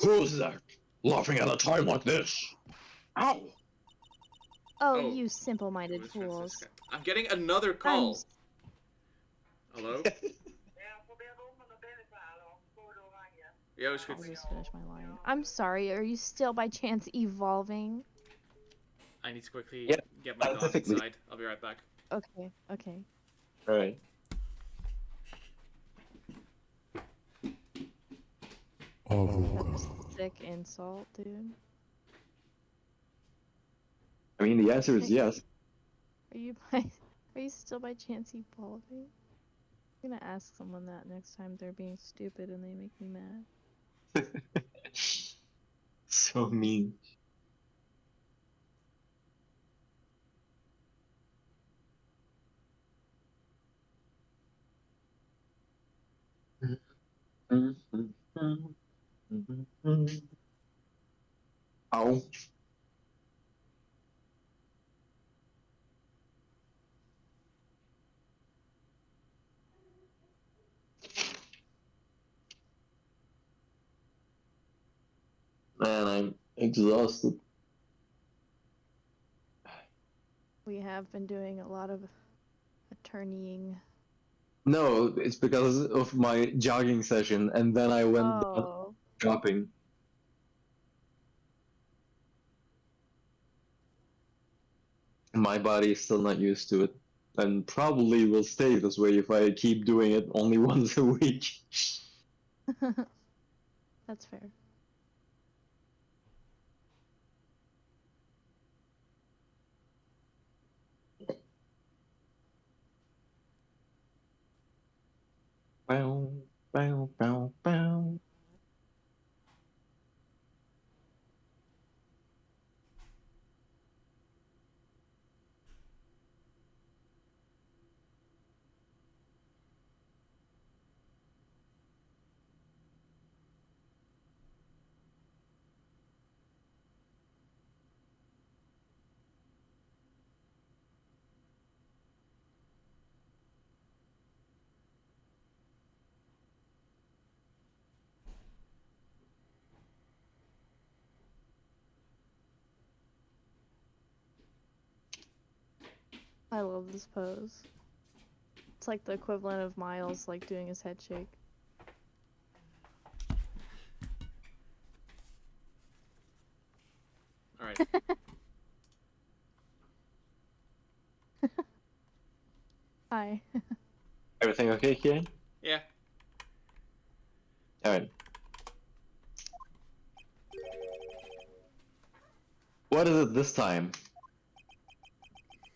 Who's that? Laughing at a time like this? Ow! Oh, Oh. you simple-minded Who's fools. Francisca? I'm getting another call. Hello? Ja, probeer de onder naar binnen te halen, anders voor de oranje. Yo, is I'll goed. just finish my line. I'm sorry, are you still by chance evolving? I need to quickly Yeah, get my dog scientifically. inside. I'll be right back. Okay, okay. Right. That's a sick insult, dude. I mean, the answer is yes. Are you still by chance evolving? I'm gonna ask someone that next time they're being stupid and they make me mad. So mean. Ow. Man, I'm exhausted. We have been doing a lot of attorneying. No, it's because of my jogging session, and then I went Oh, shopping. My body is still not used to it, and probably will stay this way if I keep doing it only once a week. that's fair. Bow, bow, bow, bow. I love this pose. It's like the equivalent of Miles like doing his head shake. Alright. Hi. Everything okay, Kieran? Yeah. Alright. What is it this time?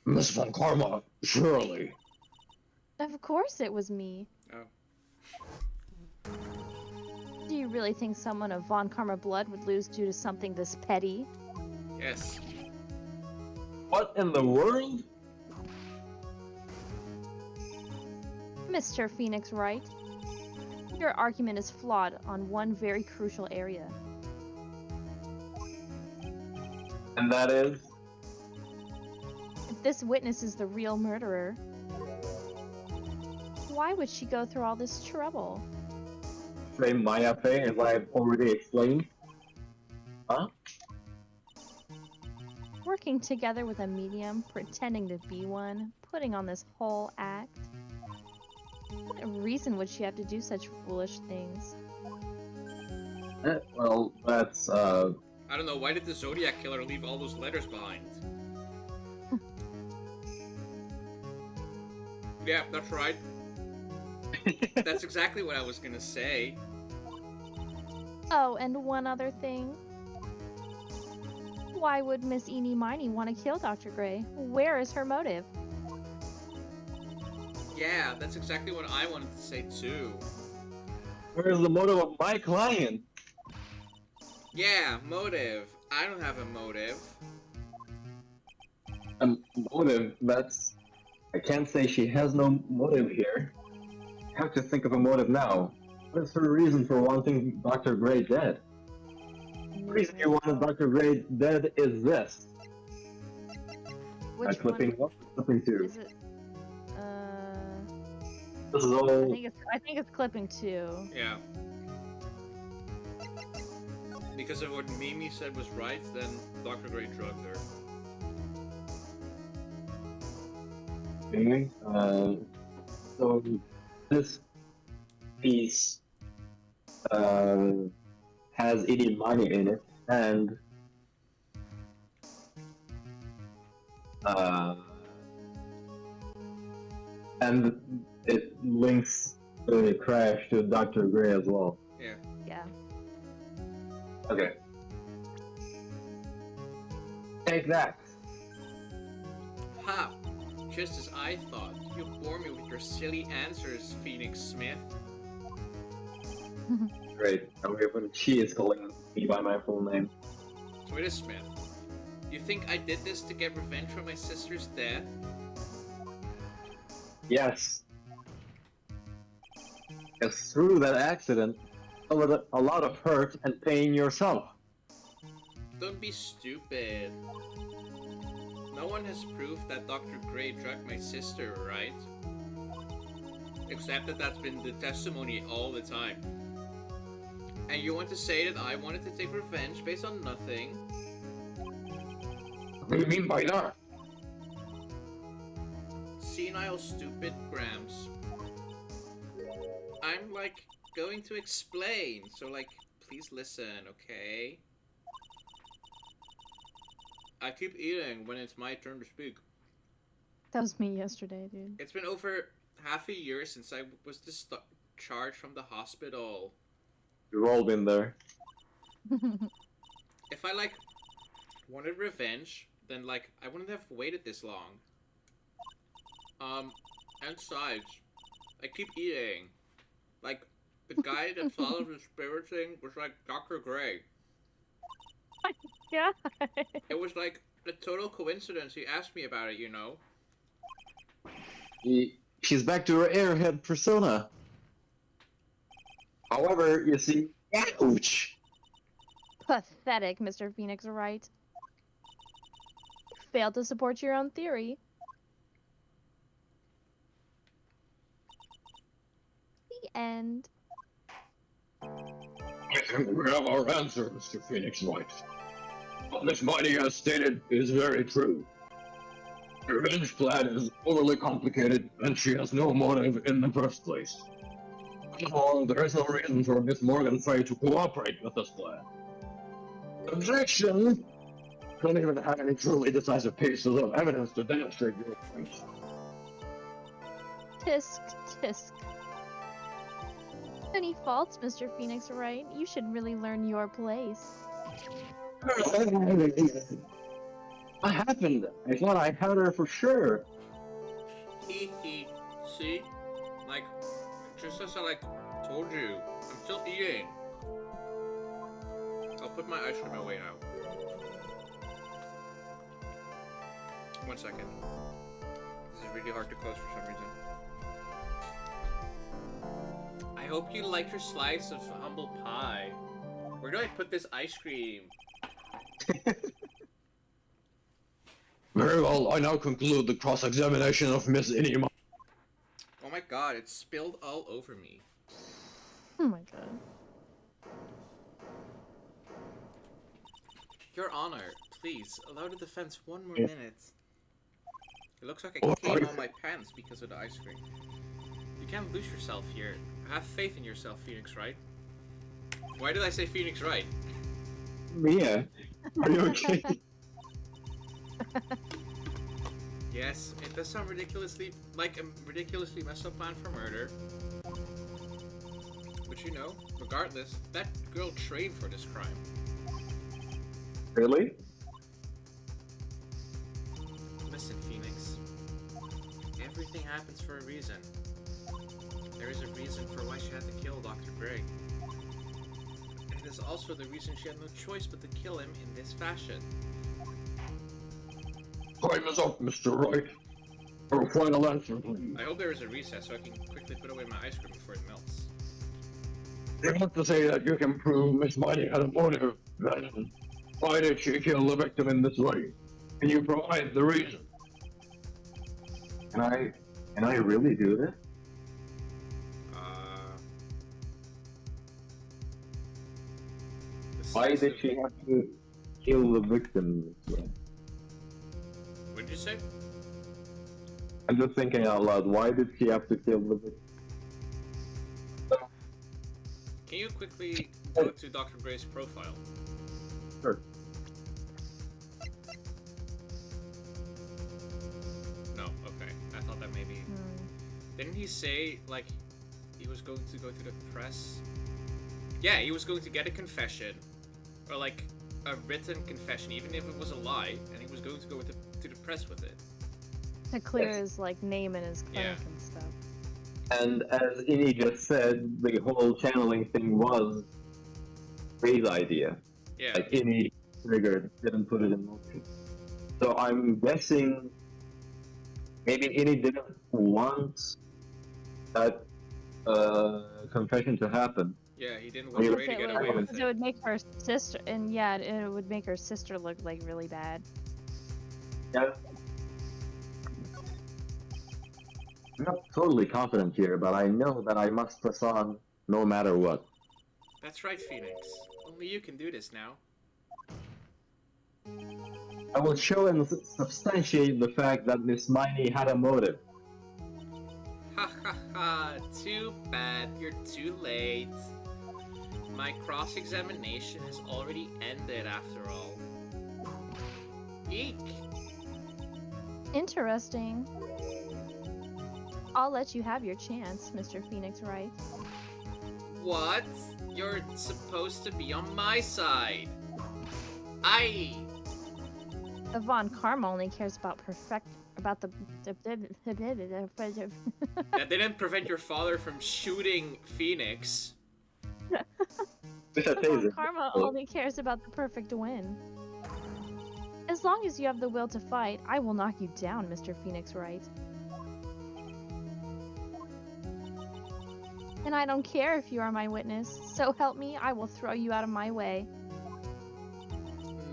Miss Von Karma, surely. Of course it was me. Oh. Do you really think someone of Von Karma blood would lose due to something this petty? Yes. What in the world? Mr. Phoenix Wright, your argument is flawed on one very crucial area. And that is? If this witness is the real murderer, why would she go through all this trouble? Frame Maya Fey, as I've already explained. Huh? Working together with a medium, pretending to be one, putting on this whole act. What reason would she have to do such foolish things? Well, that's, I don't know, why did the Zodiac Killer leave all those letters behind? Yeah, that's right. That's exactly what I was gonna say. Oh, and one other thing. Why would Miss Eenie Miney want to kill Dr. Gray? Where is her motive? Yeah, that's exactly what I wanted to say too. Where's the motive of my client? Yeah, motive. I don't have a motive. A motive? That's... I can't say she has no motive here. I have to think of a motive now. What is her reason for wanting Dr. Gray dead? reason you wanted Dr. Gray dead is this. Which clipping one? 1 clipping 2. Is it? This is I all. think it's clipping 2. Yeah. Because of what Mimi said was right, then Dr. Gray drugged her. Anyway, so this piece has any money in it, and it links the crash to Dr. Gray as well. Yeah. Yeah. Okay. Take that. Ha! Just as I thought. You bore me with your silly answers, Phoenix Smith. Great. And when she is calling me by my full name. Twitter Smith. You think I did this to get revenge for my sister's death? Yes. Because through that accident, a lot of hurt and pain yourself. Don't be stupid. No one has proof that Dr. Gray drugged my sister, right? Except that that's been the testimony all the time. And you want to say that I wanted to take revenge based on nothing? What do you mean by that? Senile stupid Gramps. I'm like going to explain, so like please listen, okay? I keep eating when it's my turn to speak. That was me yesterday, dude. It's been over half a year since I was discharged from the hospital. We've all been there. If I like wanted revenge, then like I wouldn't have waited this long. And besides, I keep eating. Like the guy that followed the spirit thing was like Dr. Gray. Yeah. It was like a total coincidence. He asked me about it, you know. She's back to her airhead persona. However, you see, ouch! Pathetic, Mr. Phoenix Wright. Failed to support your own theory. The end. I think we have our answer, Mr. Phoenix Wright. What Miss Mighty has stated is very true. The revenge plan is overly complicated, and she has no motive in the first place. Therefore, there is no reason for Miss Morgan Frey to cooperate with this plan. Objection! Don't even have any truly decisive pieces of evidence to demonstrate your point. Tisk, tisk. Any faults, Mr. Phoenix Wright? You should really learn your place. What happened? I thought I had her for sure. Hee. See? Like, just as I like told you, I'm still eating. I'll put my ice cream away now. 1 second. This is really hard to close for some reason. I hope you liked your slice of humble pie. Where do I put this ice cream? Very well, I now conclude the cross-examination of Miss Inima. Oh my god, it spilled all over me. Oh my god. Your Honor, please, allow the defense 1 more minute. It looks like I Oh, came sorry. on my pants because of the ice cream. You can't lose yourself here. Have faith in yourself, Phoenix Wright. Why did I say Phoenix Wright? Mia, are you okay? Yes, it does sound ridiculously like a ridiculously messed up plan for murder. But you know, regardless, that girl trained for this crime. Really? Listen, Phoenix. Everything happens for a reason. There is a reason for why she had to kill Dr. Gray. And it is also the reason she had no choice but to kill him in this fashion. Time is up, Mr. Wright. For a final answer, please. I hope there is a recess so I can quickly put away my ice cream before it melts. You want to say that you can prove Miss Mighty had a motive, then why did she kill the victim in this way? Can you provide the reason? Can I really do this? The Why sense did of- she have to kill the victim this way? What did you say? I'm just thinking out loud, why did she have to kill the victim? Can you quickly go to Dr. Gray's profile? Sure. No, okay. I thought that maybe... Didn't he say, like, he was going to go to the press? Yeah, he was going to get a confession. Or, like, a written confession, even if it was a lie. And he was going to go to the press with it. To clear his like name and his clinic Yeah. and stuff. And as Innie just said, the whole channeling thing was Ray's idea. Yeah. Like Innie triggered, didn't put it in motion. So I'm guessing maybe Innie didn't want that confession to happen. Yeah, he didn't want Because Ray to It get would, away with because it. it would make her sister, and yeah, it would make her sister look like really bad. Yeah. I'm not totally confident here, but I know that I must press on no matter what. That's right, Phoenix. Only you can do this now. I will show and substantiate the fact that Miss Miney had a motive. Ha ha ha, too bad, you're too late. My cross-examination has already ended after all. Eek! Interesting. I'll let you have your chance, Mr. Phoenix Wright. What? You're supposed to be on my side. Aye! Yvonne Karma only cares about about the That didn't prevent your father from shooting Phoenix. Yvonne Karma only cares about the perfect win. As long as you have the will to fight, I will knock you down, Mr. Phoenix Wright. And I don't care if you are my witness, so help me, I will throw you out of my way.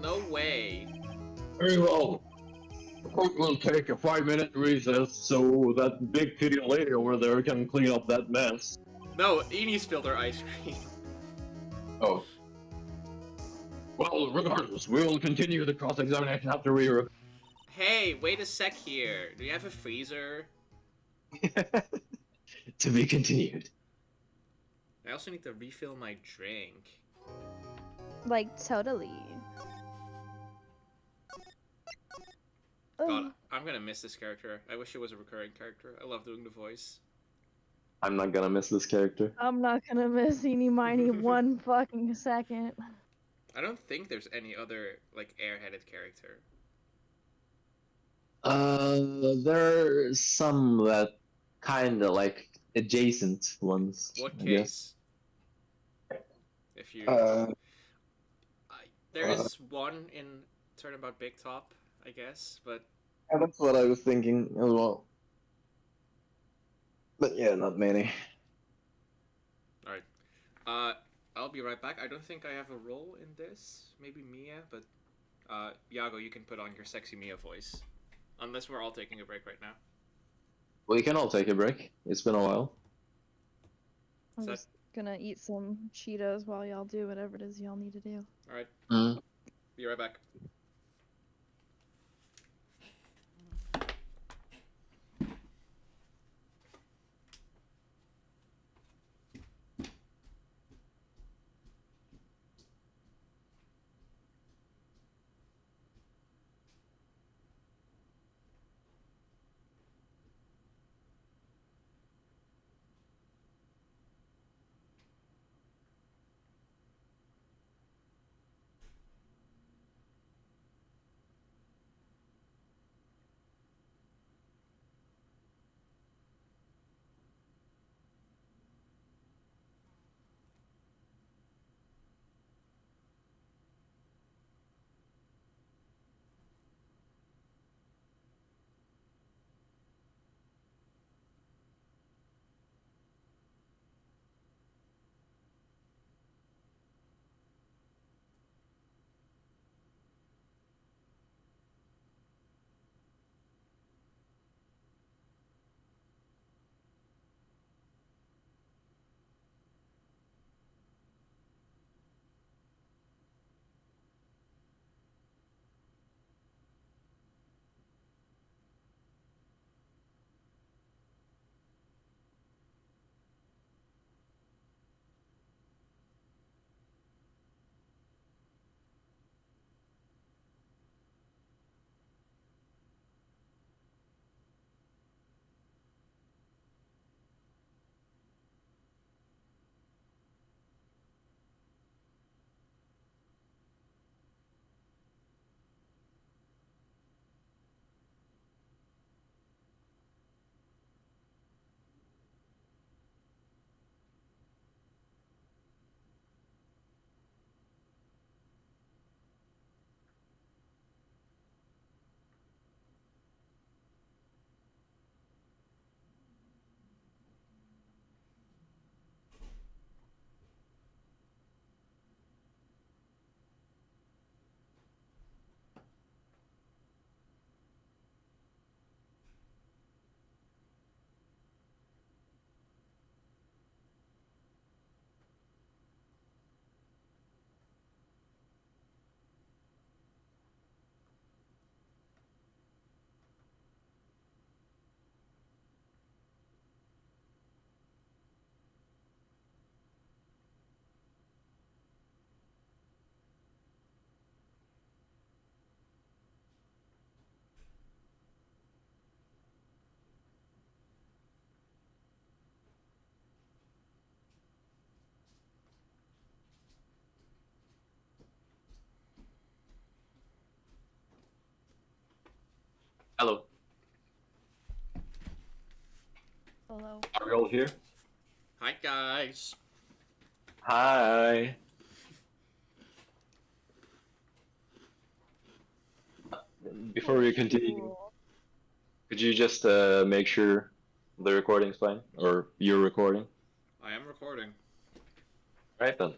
No way. Very well. The court will take a 5-minute recess so that big titty lady over there can clean up that mess. No, Eni spilled her ice cream. Oh. Well, regardless, we will continue the cross-examination after we... Hey, wait a sec here. Do you have a freezer? To be continued. I also need to refill my drink. Like, totally. God, I'm gonna miss this character. I wish it was a recurring character. I love doing the voice. I'm not gonna miss this character. I'm not gonna miss Eeny Miny one fucking second. I don't think there's any other, like, airheaded character. There's some that kinda like adjacent ones. What I guess. case? If you... Uh, there is one in Turnabout Big Top, I guess, but... Yeah, that's what I was thinking as well. But yeah, not many. Alright. I'll be right back. I don't think I have a role in this. Maybe Mia, but... Iago, you can put on your sexy Mia voice. Unless we're all taking a break right now. We can all take a break. It's been a while. I'm Is that- just gonna eat some Cheetos while y'all do whatever it is y'all need to do. Alright, Mm. be right back. Hello. Hello. Are we all here? Hi guys. Hi. Before we continue, Cool. could you just make sure the recording's fine? Or you're recording? I am recording. Right then.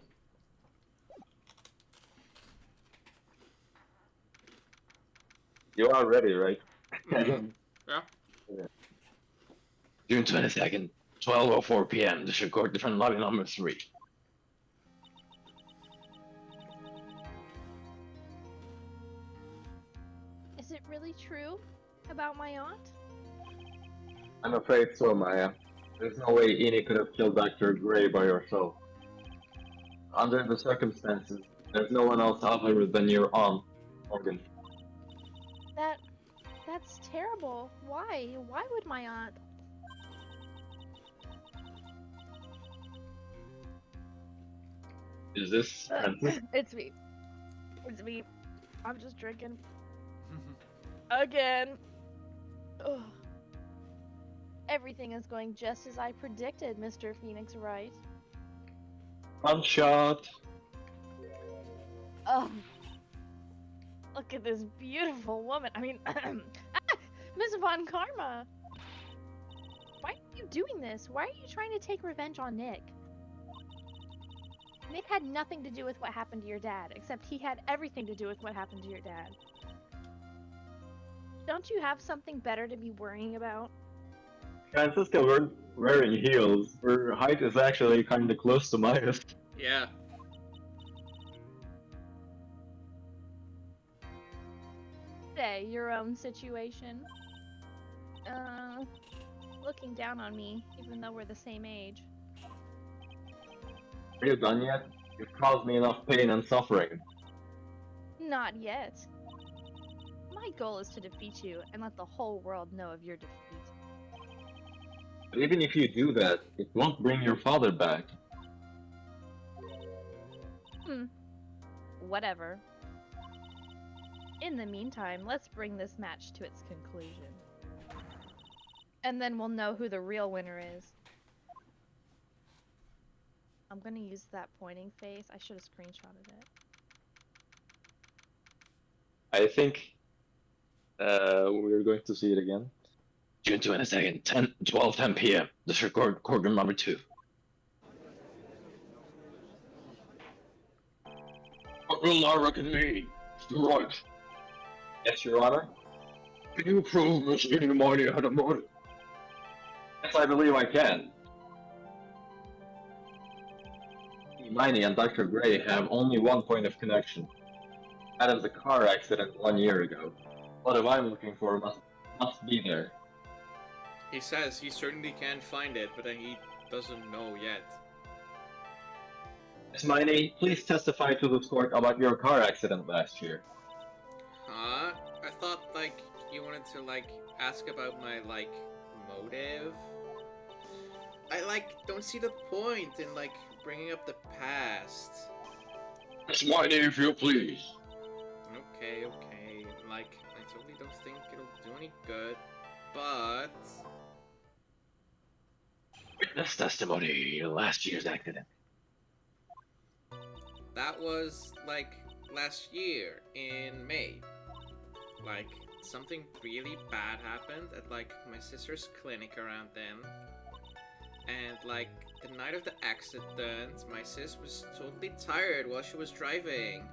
You are ready, right? Mhm. Yeah. June 22nd, 12:04 p.m. This record different lobby number 3. Is it really true about my aunt? I'm afraid so, Maya. There's no way Eni could have killed Dr. Gray by herself. Under the circumstances, there's no one else other than your aunt, Morgan. That's terrible. Why? Why would my aunt? Is this Francis? It's me. It's me. I'm just drinking. Again. Ugh. Everything is going just as I predicted, Mr. Phoenix Wright. One shot. Oh. Look at this beautiful woman. I mean, Miss Von Karma. Why are you doing this? Why are you trying to take revenge on Nick? Nick had nothing to do with what happened to your dad, except he had everything to do with what happened to your dad. Don't you have something better to be worrying about? Francisca, we're wearing heels. Her height is actually kind of close to Maya's. Yeah. Say, your own situation. Looking down on me, even though we're the same age. Are you done yet? You've caused me enough pain and suffering. Not yet. My goal is to defeat you and let the whole world know of your defeat. But even if you do that, it won't bring your father back. Whatever. In the meantime, let's bring this match to its conclusion. And then we'll know who the real winner is. I'm gonna use that pointing face. I should have screenshotted it. I think we're going to see it again. June 22nd, 12:10 p.m. This record number 2. What will not reckon me? Right. Yes, Your Honor? Can you prove Miss Inumani had a motive? Yes, I believe I can. Hermione and Dr. Gray have only one point of connection. That is a car accident 1 year ago. What if I'm looking for must be there. He says he certainly can't find it, but he doesn't know yet. Miss Hermione, please testify to this court about your car accident last year. Huh? I thought, like, you wanted to, like, ask about my, like, motive? I, like, don't see the point in, like, bringing up the past. Miss Miney, if you please. Okay. Like, I totally don't think it'll do any good, but... Witness testimony, last year's accident. That was, like, last year in May. Like, something really bad happened at, like, my sister's clinic around then. And, like, the night of the accident, my sis was totally tired while she was driving.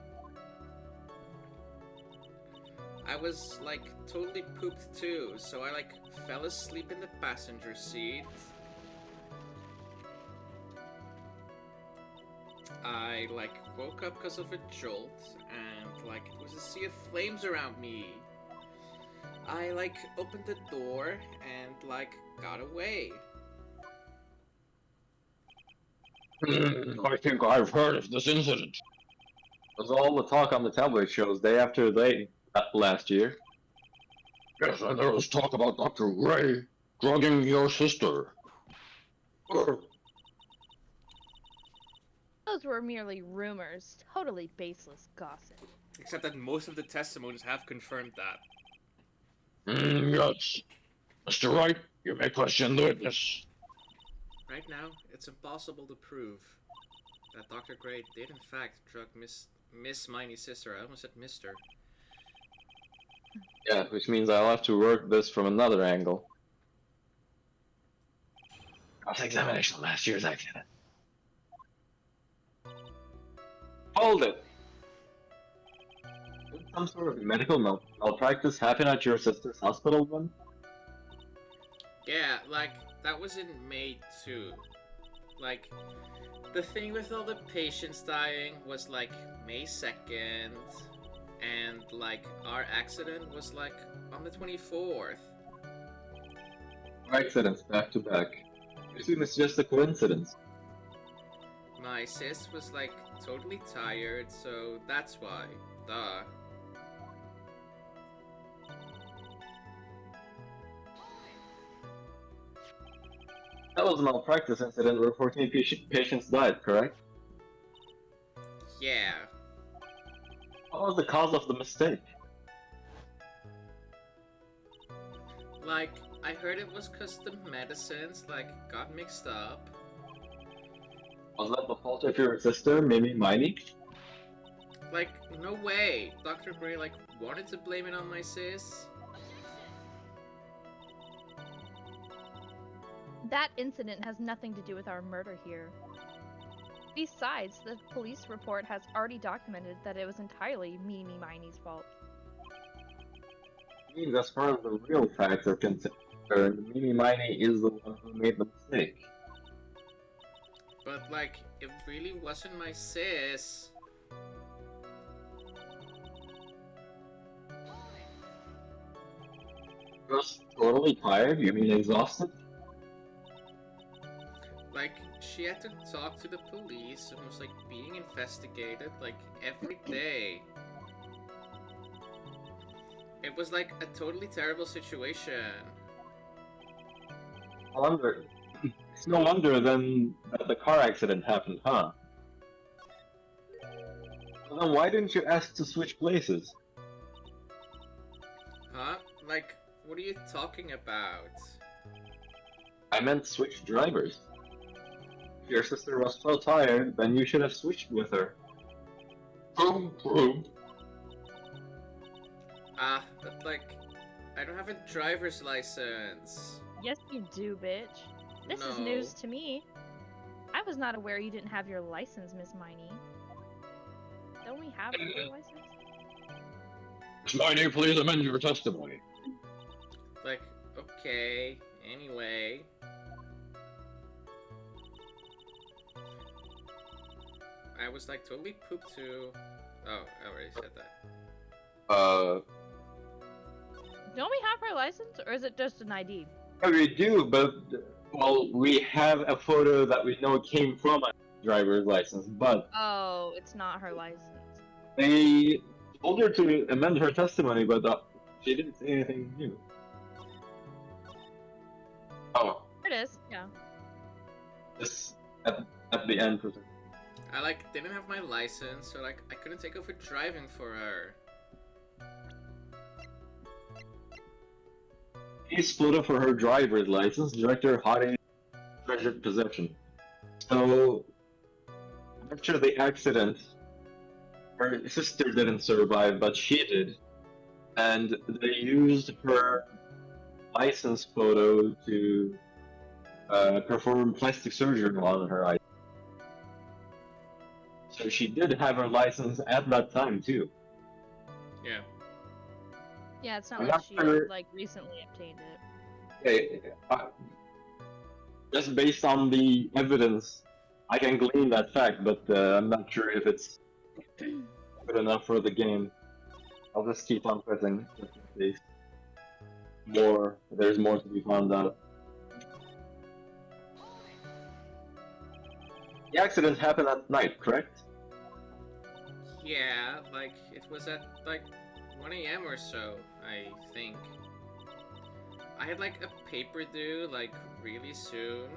I was, like, totally pooped too, so I, like, fell asleep in the passenger seat. I, like, woke up because of a jolt, and, like, it was a sea of flames around me. I, like, opened the door and, like, got away. I think I've heard of this incident. It was all the talk on the tabloid shows day after day last year. Yes, and there was talk about Dr. Gray drugging your sister. Those were merely rumors, totally baseless gossip. Except that most of the testimonies have confirmed that. Yes. Mr. Wright, you may question the witness. Right now, it's impossible to prove that Dr. Gray did in fact drug Miss Miney's sister. I almost said Mister. Yeah, which means I'll have to work this from another angle. Cross-examination of last year's accident. Hold it! Did some sort of medical malpractice happen at your sister's hospital then? Yeah, like, that was in May too. Like, the thing with all the patients dying was like May 2nd, and like, our accident was like on the 24th. Accidents back to back. I assume it's just a coincidence. My sis was like totally tired, so that's why. Duh. That was a malpractice incident where 14 patients died, correct? Yeah. What was the cause of the mistake? Like, I heard it was cause the medicines, like, got mixed up. Was that the fault of your sister, Mimi Miney? Like, no way. Dr. Gray, like, wanted to blame it on my sis. That incident has nothing to do with our murder here. Besides, the police report has already documented that it was entirely Mimi Miney's fault. Means as far as the real facts are concerned, Mimi Miney is the one who made the mistake. But, like, it really wasn't my sis. Just totally tired? You mean exhausted? Like, she had to talk to the police and was, like, being investigated, like, every day. It was, like, a totally terrible situation. I wonder. It's no wonder then that the car accident happened, huh? Well, then why didn't you ask to switch places? Huh? Like, what are you talking about? I meant switch drivers. If your sister was so tired, then you should have switched with her. Prove. But, like, I don't have a driver's license. Yes, you do, bitch. This is news to me. I was not aware you didn't have your license, Miss Miney. Don't we have your license? Miss Miney, please amend your testimony. Like, okay, anyway. I was, like, totally pooped too. Oh, I already said that. Don't we have her license, or is it just an ID? We do, but well, we have a photo that we know came from a driver's license, but Oh, it's not her license. they told her to amend her testimony, but she didn't say anything new. Oh, There it is, yeah. this at the end. I, like, didn't have my license, so, like, I couldn't take over driving for her. He's photo for her driver's license, Director Hottie treasured possession. So, after the accident, her sister didn't survive, but she did. And they used her license photo to perform plastic surgery on her eye. So she did have her license at that time, too. Yeah. Yeah, it's not I'm like not she, sure- like, recently obtained it. Okay, just based on the evidence, I can glean that fact, but I'm not sure if it's good enough for the game. I'll just keep on pressing just in case. There's more to be found out. The accident happened at night, correct? Yeah, like, it was at, like, 1 a.m. or so, I think. I had, like, a paper due, like, really soon.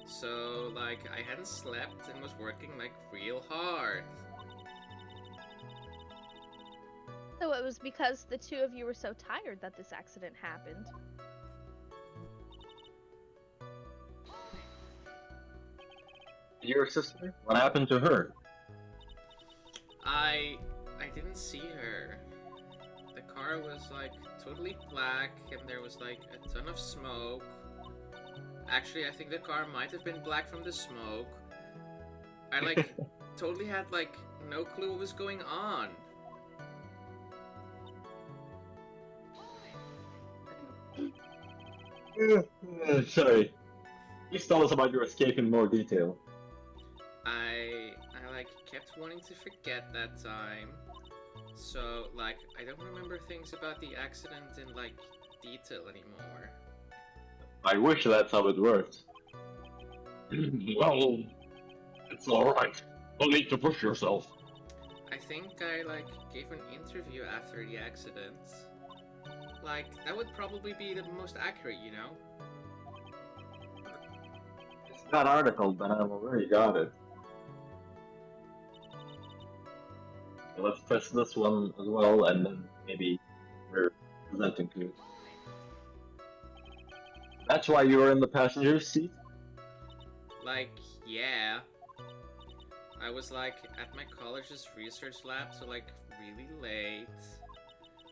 So, like, I hadn't slept and was working, like, real hard. So it was because the two of you were so tired that this accident happened. Your sister? What happened to her? I didn't see her. The car was like totally black and there was like a ton of smoke. Actually, I think the car might have been black from the smoke. I like totally had like no clue what was going on. Sorry. Please tell us about your escape in more detail. I like kept wanting to forget that time. So like I don't remember things about the accident in like detail anymore. I wish that's how it worked. Well, it's alright. No need to push yourself. I think I like gave an interview after the accident. Like that would probably be the most accurate, you know? It's that article, but I've already got it. Okay, let's press this one as well, and then maybe we're presenting to it. That's why you were in the passenger seat? Like, yeah. I was like at my college's research lab till like really late.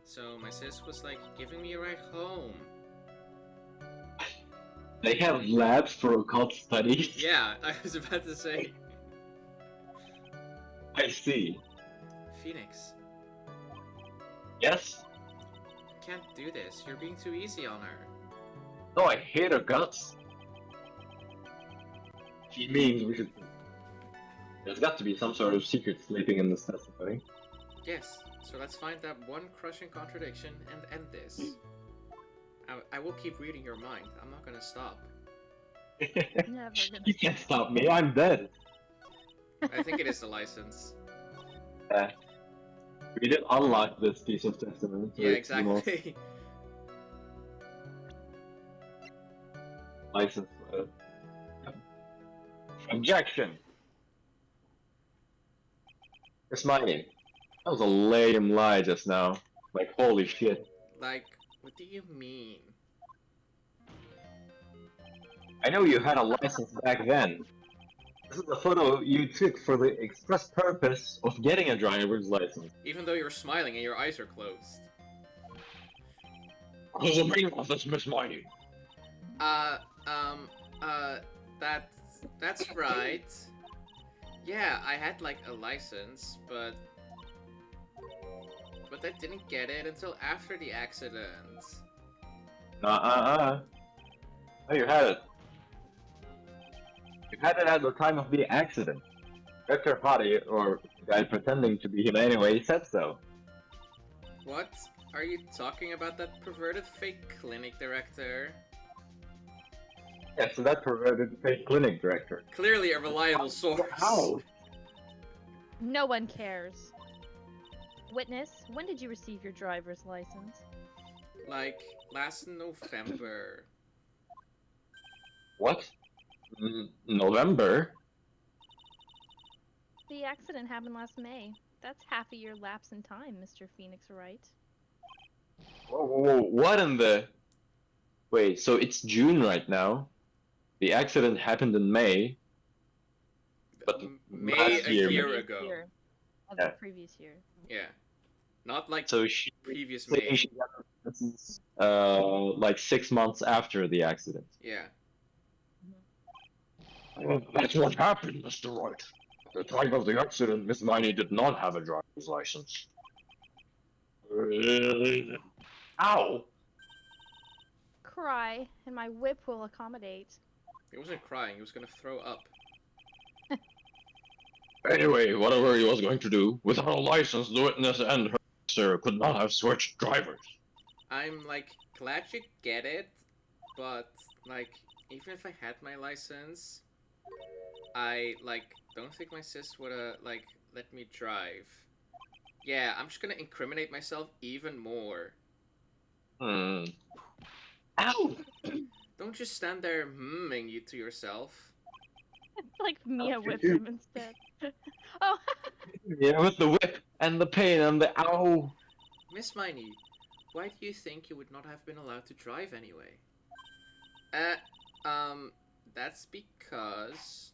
So my sis was like giving me a ride home. They have labs for occult studies? Yeah, I was about to say. I see. Phoenix, Yes? you can't do this. You're being too easy on her. No, I hate her guts. She means we should... There's got to be some sort of secret sleeping in this testimony. Yes, so let's find that one crushing contradiction and end this. I will keep reading your mind. I'm not gonna stop. Never gonna You can't stop me, I'm dead. I think it is the license. We did unlock this piece of testimony. So Yeah, it's the most exactly. License. Objection! It's mining. That was a lame lie just now. Like, holy shit. Like, what do you mean? I know you had a license back then. This is a photo you took for the express purpose of getting a driver's license. Even though you're smiling and your eyes are closed. What's the meaning of this, Miss Mighty? That's right. Yeah, I had like a license, but I didn't get it until after the accident. No, you had it. You had it at the time of the accident. Dr. Hottie, or the guy pretending to be him anyway, said so. What? Are you talking about that perverted fake clinic director? Yeah, so that perverted fake clinic director. Clearly a reliable source. How? No one cares. Witness, when did you receive your driver's license? Like, last November. What? November? The accident happened last May. That's half a year lapse in time, Mr. Phoenix, right? Whoa, what in the... Wait, so it's June right now. The accident happened in May. But May last a year, year Previous ago. year of Yeah. the previous year. Yeah. Not like So she... previous saying May. she got her license, like 6 months after the accident. Yeah. That's what happened, Mr. Wright. At the time of the accident, Miss Mighty did not have a driver's license. Ow! Cry, and my whip will accommodate. He wasn't crying, he was gonna throw up. Anyway, whatever he was going to do, without a license, the witness and her sister could not have switched drivers. I'm like glad you get it, but like even if I had my license, I like don't think my sis would've like let me drive. Yeah, I'm just gonna incriminate myself even more. Hmm. Ow! Don't just stand there humming you to yourself. Like Mia Okay. whipped him instead. Oh, Yeah, with the whip and the pain and the ow. Miss Miney, why do you think you would not have been allowed to drive anyway? That's because...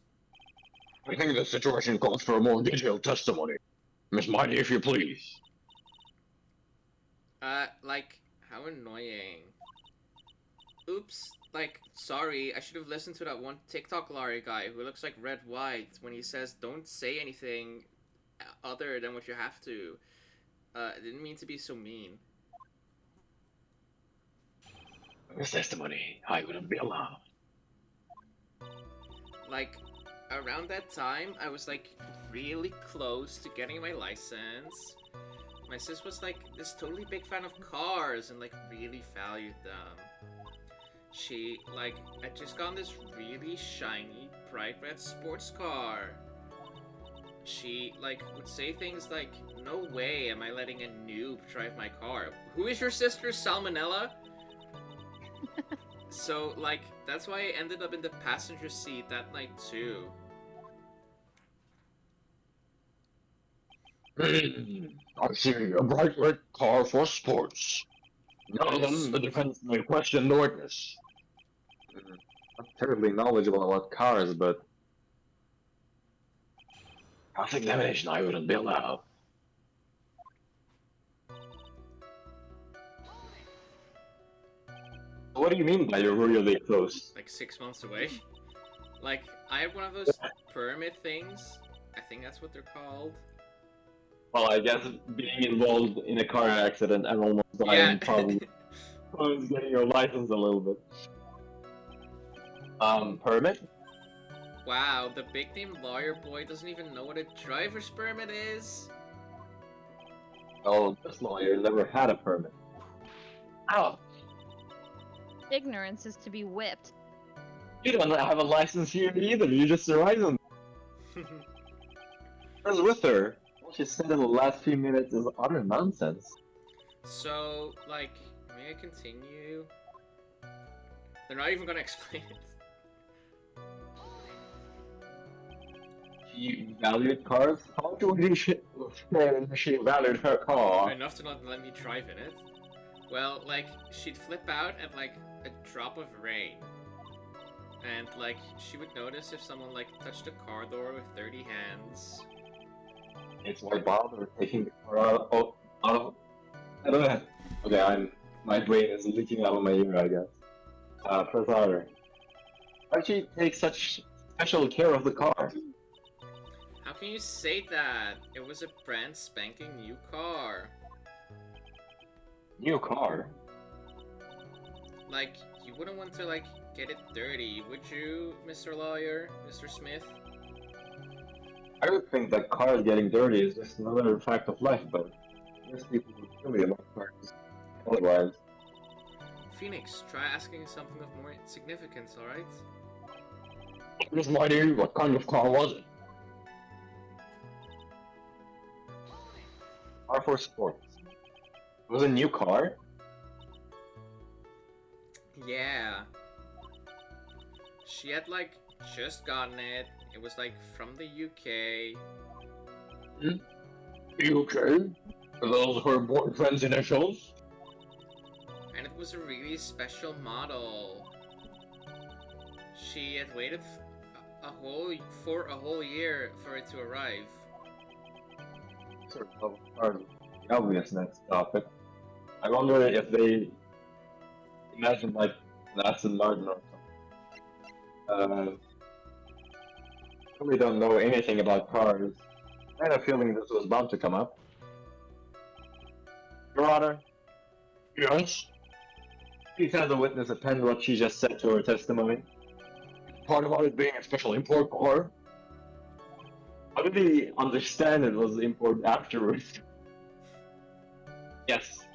I think the situation calls for a more detailed testimony. Miss Mighty, if you please. Like, how annoying. Oops, like, sorry, I should have listened to that one TikTok Larry guy who looks like Red White when he says don't say anything other than what you have to. I didn't mean to be so mean. This testimony, I wouldn't be allowed. Like, around that time, I was like really close to getting my license. My sis was like this totally big fan of cars and like really valued them. She, like, had just gotten this really shiny, bright red sports car. She, like, would say things like, no way am I letting a noob drive my car. Who is your sister, Salmonella? So, like, that's why I ended up in the passenger seat that night, too. I see a bright red car for sports. None of them, the defense may question the witness. Not terribly knowledgeable about cars, but Cross-examination, I wouldn't be allowed. what do you mean by you're really close? Like 6 months away. Like, I had one of those permit things. I think that's what they're called. Well, I guess being involved in a car accident and almost dying probably was getting your license a little bit. Permit? Wow, the big name lawyer boy doesn't even know what a driver's permit is? Oh, this lawyer never had a permit. Ow! Ignorance is to be whipped. You don't have a license here either, you just arrived on. I was with her. What she said in the last few minutes is utter nonsense. So, like, may I continue? They're not even gonna explain it. She valued cars? How do we she valued her car? Enough to not let me drive in it. Well, like, she'd flip out at, like, a drop of rain. And, like, she would notice if someone, like, touched a car door with dirty hands. It's why bother taking the car out of... I don't know. Okay, my brain is leaking out of my ear, I guess. Press harder. Why'd she take such special care of the car? How can you say that? It was a brand spanking new car. New car? Like, you wouldn't want to, like, get it dirty, would you, Mr. Lawyer, Mr. Smith? I would think that cars getting dirty is just another fact of life, but most people would kill me about cars. Otherwise. Phoenix, try asking something of more significance, alright? Miss Mighty, what kind of car was it? Car for sports. It was a new car? Yeah. She had, like, just gotten it. It was, like, from the UK. UK? Are those her boyfriend's initials? And it was a really special model. She had waited for a whole year for it to arrive. Sort of the obvious next topic. I wonder if they imagine like an Aston Martin or something. Really don't know anything about cars. I had a feeling this was bound to come up. Your Honor, Yes. please have the witness append what she just said to her testimony. Part about it being a special import car. How did he understand it was import afterwards? Yes.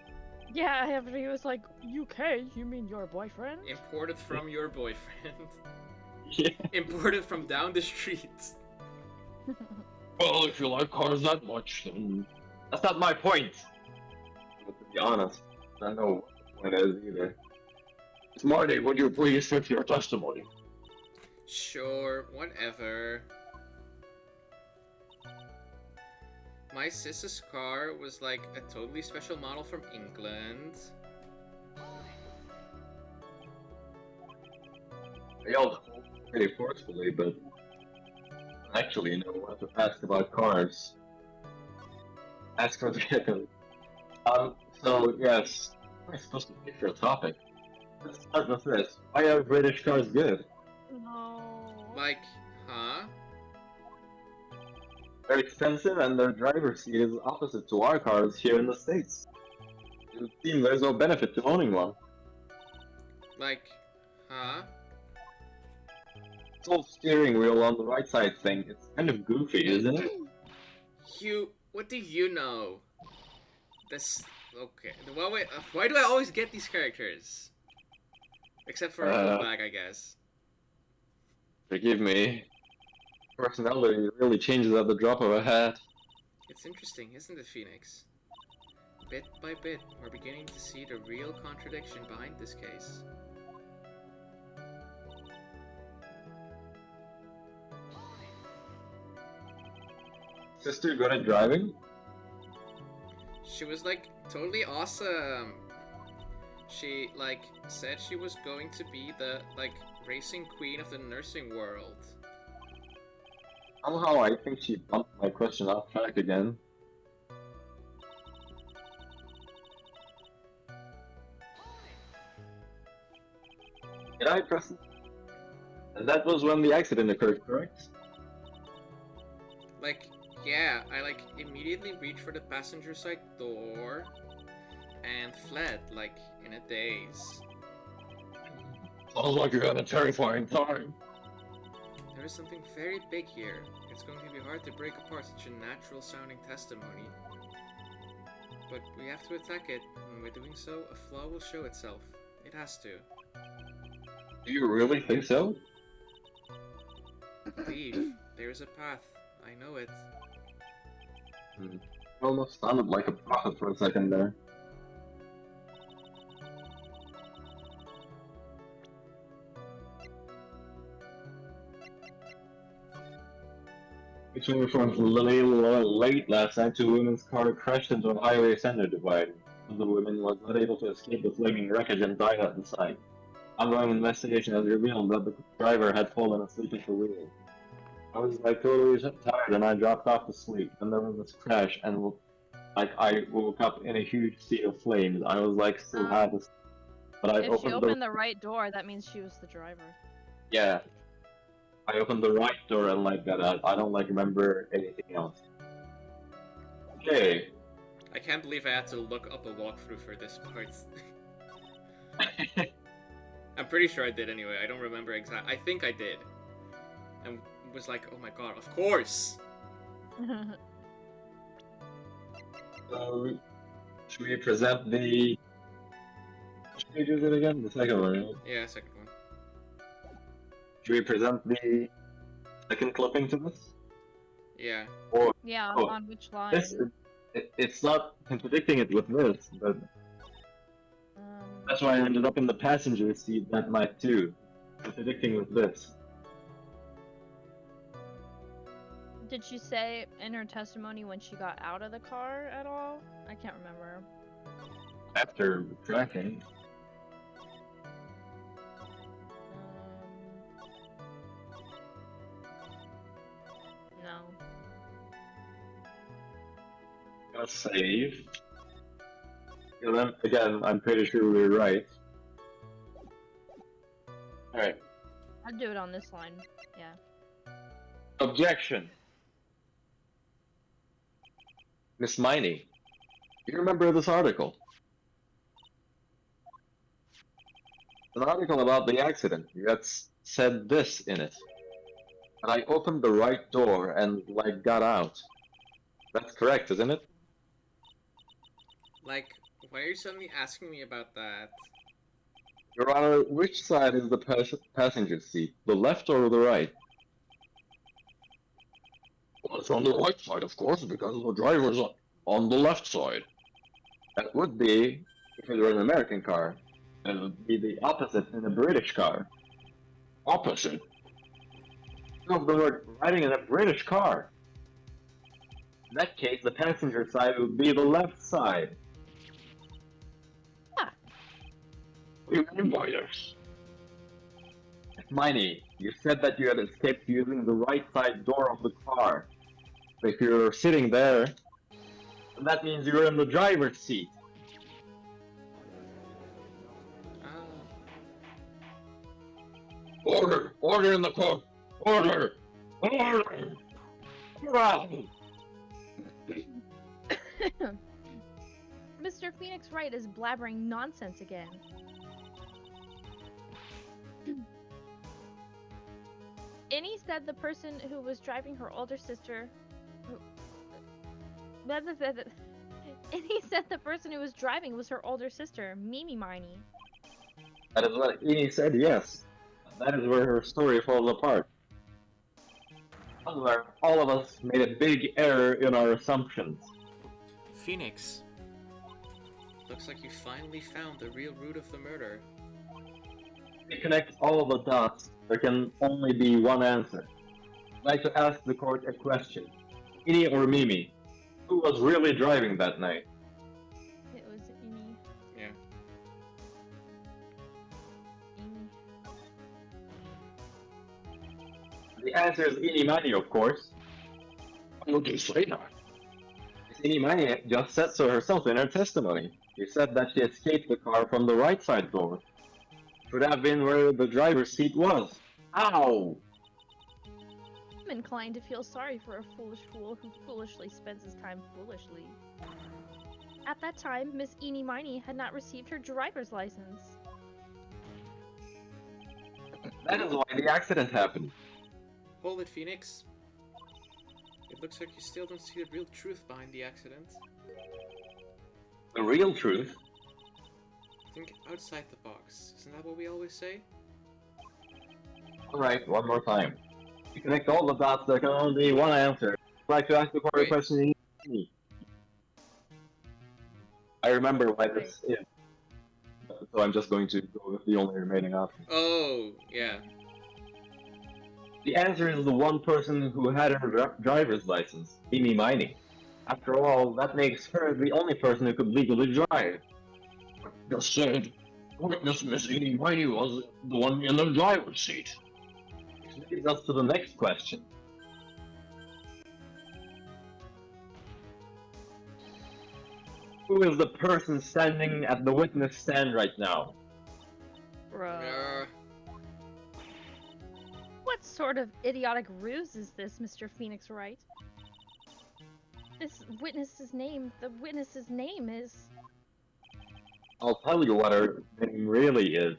Yeah, he was like, UK? You mean your boyfriend? Imported from your boyfriend. Yeah. Imported from down the street. Well, if you like cars that much, then... That's not my point. But to be honest, I don't know what it is either. Miss Mighty, would you please fix your testimony? Sure, whatever. My my sister's car was like a totally special model from England. They all pretty forcefully, but actually, you know what to ask about cars. Ask for the vehicle. So yes, we're supposed to pick your topic. Let's start with this. Why are British cars good? No. Like, huh? They're expensive and their driver's seat is opposite to our cars here in the States. It would seem there's no benefit to owning one. Like, huh? This whole steering wheel on the right side thing, it's kind of goofy, isn't it? What do you know? This, okay. Why do I always get these characters? Except for Bag, I guess. Forgive me. Personality really changes at the drop of a hat. It's interesting, isn't it, Phoenix? Bit by bit, we're beginning to see the real contradiction behind this case. Sister good at driving? She was like totally awesome. She like said she was going to be the like racing queen of the nursing world. Somehow I think she bumped my question off track again. Did I press it? And that was when the accident occurred, correct? Like, yeah, I like immediately reached for the passenger side door and fled like in a daze. Sounds like you had a terrifying time. There is something very big here. It's going to be hard to break apart such a natural sounding testimony. But we have to attack it, and by doing so, a flaw will show itself. It has to. Do you really think so? Believe. There is a path. I know it. You almost sounded like a prophet for a second there. Between reforms late last night, two women's car crashed into a highway center divide. One of the women was not able to escape the flaming wreckage and died at the site. Ongoing investigation has revealed that the driver had fallen asleep at the wheel. I was like totally tired and I dropped off to sleep. And there was this crash and like I woke up in a huge sea of flames. I was like still half asleep. But I If she opened the right door, that means she was the driver. Yeah. I opened the right door and like got out. I don't like remember anything else. Okay. I can't believe I had to look up a walkthrough for this part. I'm pretty sure I did anyway. I don't remember exactly. I think I did. And was like, oh my god, of course! So, should we present the... Should we do it again? The second one, right? Yeah, second one. Should we present the second clipping to this? Yeah. Or Yeah, Oh, on which line? this, it's not contradicting it with this, but that's why I ended up in the passenger seat that night too. Contradicting with this. Did she say in her testimony when she got out of the car at all? I can't remember. After crashing. No. Gonna save. And then again, I'm pretty sure we're right. Alright. I'd do it on this line. Yeah. Objection. Miss Miney, do you remember this article? An article about the accident that said this in it. And I opened the right door and, like, got out. That's correct, isn't it? Like, why are you suddenly asking me about that? Your Honor, which side is the passenger seat? The left or the right? Well, it's on the right side, of course, because the driver's on the left side. That would be, if it were an American car. It would be the opposite in a British car. Opposite. No, but we're riding in a British car. In that case, the passenger side would be the left side. Ah, What do you mean by this? Miney, you said that you had escaped using the right side door of the car. But if you're sitting there, that means you're in the driver's seat. Ah. Order! Order in the court! Order! Order! Mr. Phoenix Wright is blabbering nonsense again. Innie said the person who was driving her older sister. Innie said the person who was driving was her older sister, Mimi Miney. That is what Eni said, yes. That is where her story falls apart. However, all of us made a big error in our assumptions. Phoenix. Looks like you finally found the real root of the murder. To connect all of the dots, there can only be one answer. I'd like to ask the court a question. Eni or Mimi, who was really driving that night? It was Innie. Yeah. Innie. The answer is Eni Mani, of course. Why would you say that? Eni Mani just said so herself in her testimony. She said that she escaped the car from the right side door. Should have been where the driver's seat was. Ow! I'm inclined to feel sorry for a foolish fool who foolishly spends his time foolishly. At that time, Miss Eenie Miney had not received her driver's license. That is why the accident happened. Hold it, Phoenix. It looks like you still don't see the real truth behind the accident. The real truth? Think outside the box. Isn't that what we always say? Alright, one more time. To connect all the dots, there can only be one answer. I'd like to ask the court a Wait. question. I remember why this is. So I'm just going to go with the only remaining option. Oh, yeah. The answer is the one person who had her driver's license, Mimi Miney. After all, that makes her the only person who could legally drive. Just said, witness Miss Edie Whitey was the one in the driver's seat. Which leads us to the next question. Who is the person standing at the witness stand right now? Bruh. What sort of idiotic ruse is this, Mr. Phoenix Wright? The witness's name is... I'll tell you what her name really is.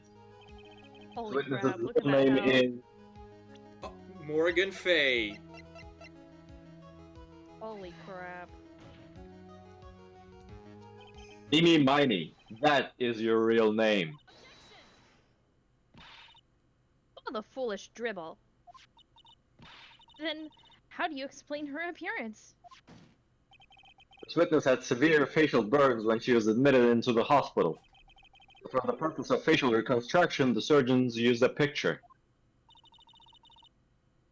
Holy Witness's crap, look at real that name house. is Oh, Morgan Fay. Holy crap. Mimi Miney. That is your real name. Oh, the foolish dribble. Then, how do you explain her appearance? This witness had severe facial burns when she was admitted into the hospital. For the purpose of facial reconstruction, the surgeons used a picture.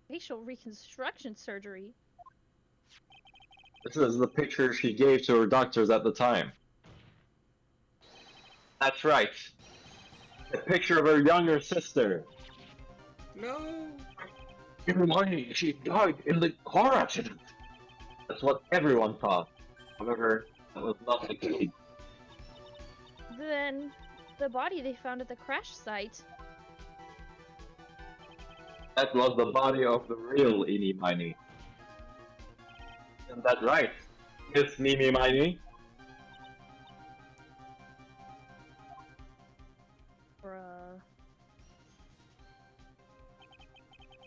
Facial reconstruction surgery? This is the picture she gave to her doctors at the time. That's right. A picture of her younger sister. No. Hermione, she died in the car accident. That's what everyone thought. However, that was not the case. Then, the body they found at the crash site. That was the body of the real Eenie Miney. Isn't that right, Miss Mimi Miney? Bruh.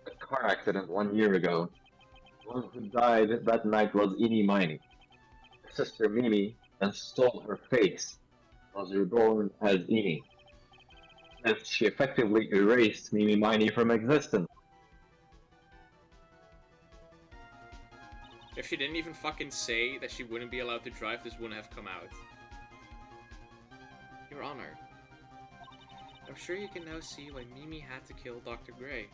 A car accident 1 year ago. The one who died that night was Eenie Miney. Her sister Mimi then stole her face. Was reborn as Eenie. As she effectively erased Mimi Miney from existence. If she didn't even fucking say that she wouldn't be allowed to drive, this wouldn't have come out. Your Honor, I'm sure you can now see why Mimi had to kill Dr. Gray.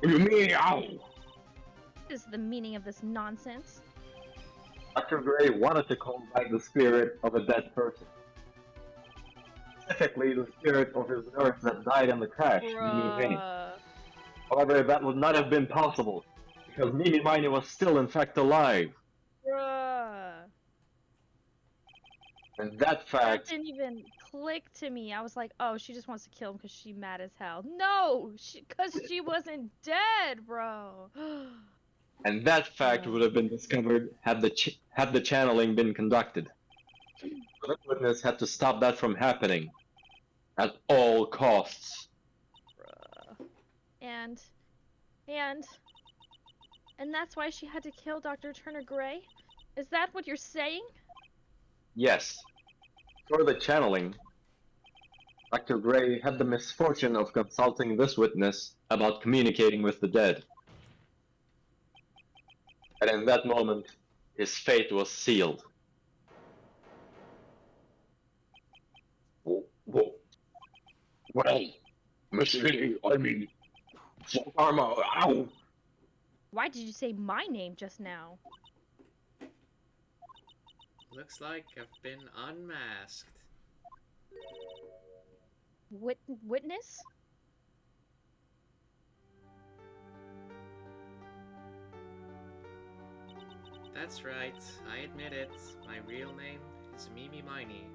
You mean ow? is the meaning of this nonsense? Dr. Gray wanted to call back the spirit of a dead person. Specifically, the spirit of his nurse that died in the crash, Mimi Vane. Bruh. However, that would not have been possible, because Mimi Miney was still in fact alive. Bruh. And that That fact, didn't even click to me. I was like, oh, she just wants to kill him because she's mad as hell. No! Because she wasn't dead, bro. would have been discovered had the channeling been conducted. The witness had to stop that from happening at all costs. Bruh. And that's why she had to kill Dr. Turner Gray? Is that what you're saying? Yes, for the channeling, Dr. Gray had the misfortune of consulting this witness about communicating with the dead. And in that moment, his fate was sealed. Well, Miss Lily, I mean, Karma, ow! Why did you say my name just now? Looks like I've been unmasked. Witness? That's right, I admit it. My real name is Mimi Miney.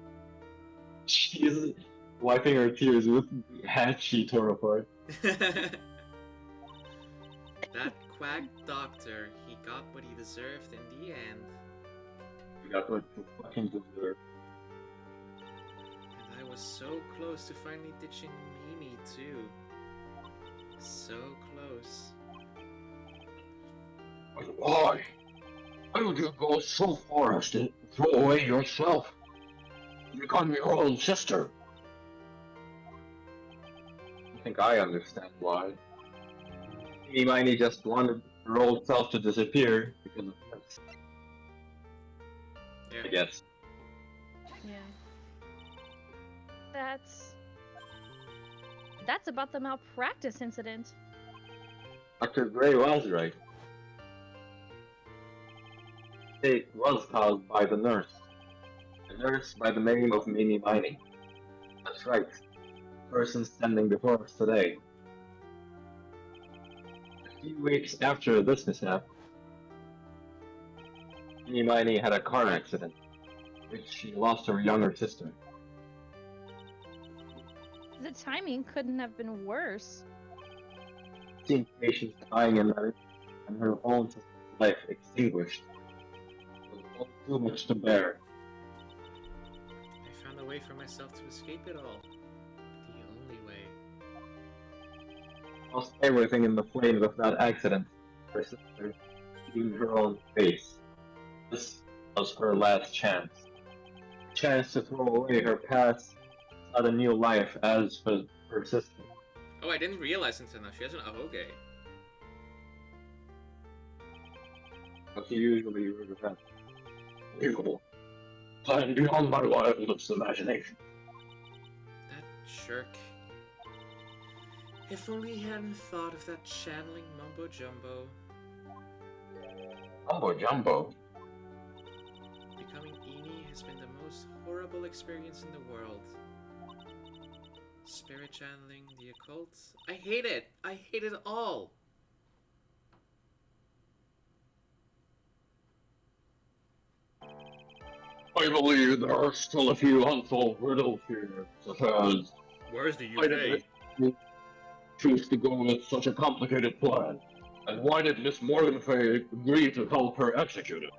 She's wiping her tears with the hat she tore apart. That quack doctor, he got what he deserved in the end. You got what you fucking deserve. And I was so close to finally ditching Mimi too. So close. But why? Why would you go so far as to throw away yourself? Become your own sister. I think I understand why. Hermione just wanted her old self to disappear because of this, I Yeah. guess. Yeah. That's about the malpractice incident. Dr. Gray was right. It was caused by the nurse. A nurse by the name of Mimi Miney. That's right. The person standing before us today. A few weeks after this mishap, Mimi Miney had a car accident, in which she lost her younger sister. The timing couldn't have been worse. Seeing patients dying in there, and her own sister's life extinguished, was all too much to bear. I found a way for myself to escape it all. The only way. Lost everything in the flames of that accident. Her sister seeing her own face. This was her last chance. A chance to throw away her past, start a new life as for her sister. Oh, I didn't realize until now she has an ahoge. But she usually regret. Unbelievable. I am beyond my wildest imagination. That jerk. If only he hadn't thought of that channeling mumbo jumbo. Mumbo jumbo. Becoming Eni has been the most horrible experience in the world. Spirit channeling, the occult. I hate it! I hate it all! I believe there are still a few unsolved riddles here, such as Where's the why did it choose to go with such a complicated plan? And why did Miss Morganfay agree to help her execute it?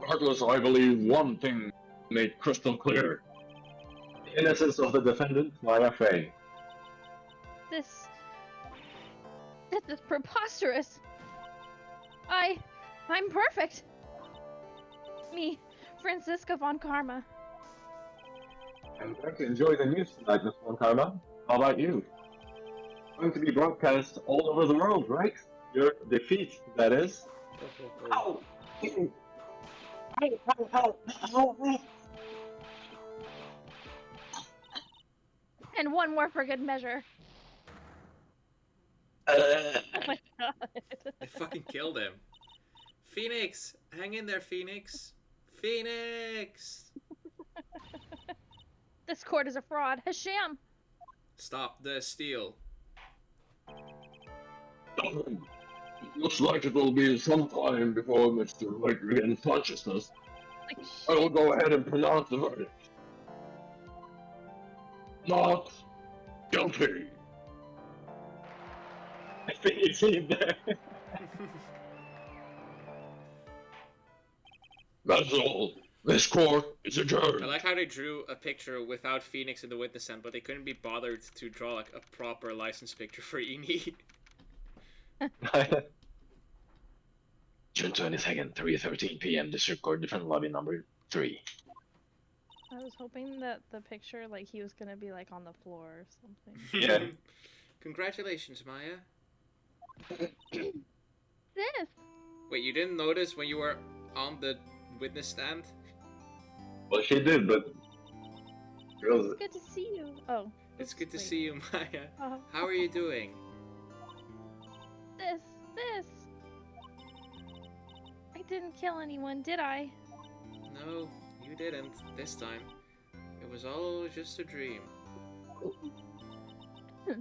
Regardless, I believe one thing made crystal clear. The innocence of the defendant via Faye. This is preposterous. I'm perfect. Me, Franziska von Karma. I'm going to enjoy the news tonight, Miss Von Karma. How about you? Going to be broadcast all over the world, right? Your defeat, that is. Ow! And one more for good measure. Oh my god. I fucking killed him. Phoenix! Hang in there, Phoenix! Phoenix! This court is a fraud. Hasham! Stop the steal. Looks like it will be some time before Mr. White regains consciousness. Like, I will go ahead and pronounce the verdict. Not guilty. I think you see it there. That's all. This court is adjourned. I like how they drew a picture without Phoenix in the witness stand, but they couldn't be bothered to draw like a proper license picture for Eni. June 22nd, 3:13 p.m. District Court, different lobby number 3. I was hoping that the picture, like, he was gonna be, like, on the floor or something. Yeah. Congratulations, Maya. This. Wait, you didn't notice when you were on the witness stand? Well, she did, but it was Good to see you. Oh. It's good to wait. see you, Maya. Uh, How are you doing? this. I didn't kill anyone, did I? No, you didn't this time. It was all just a dream. A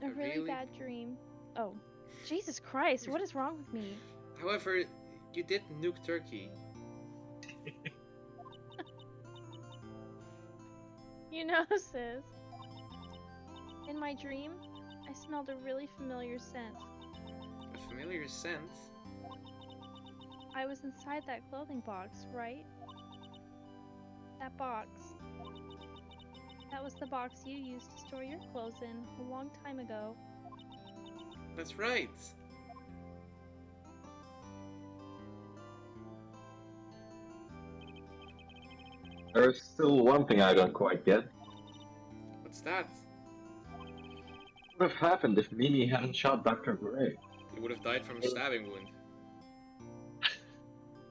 really Really? bad dream. Oh. Jesus Christ, what is wrong with me? However, you did nuke Turkey. You know, sis. In my dream, I smelled a really familiar scent. A familiar scent. I was inside that clothing box, right? That box. That was the box you used to store your clothes in a long time ago. That's right. There's still one thing I don't quite get. What's that? What would have happened if Mimi hadn't shot Dr. Gray? You would have died from a stabbing wound.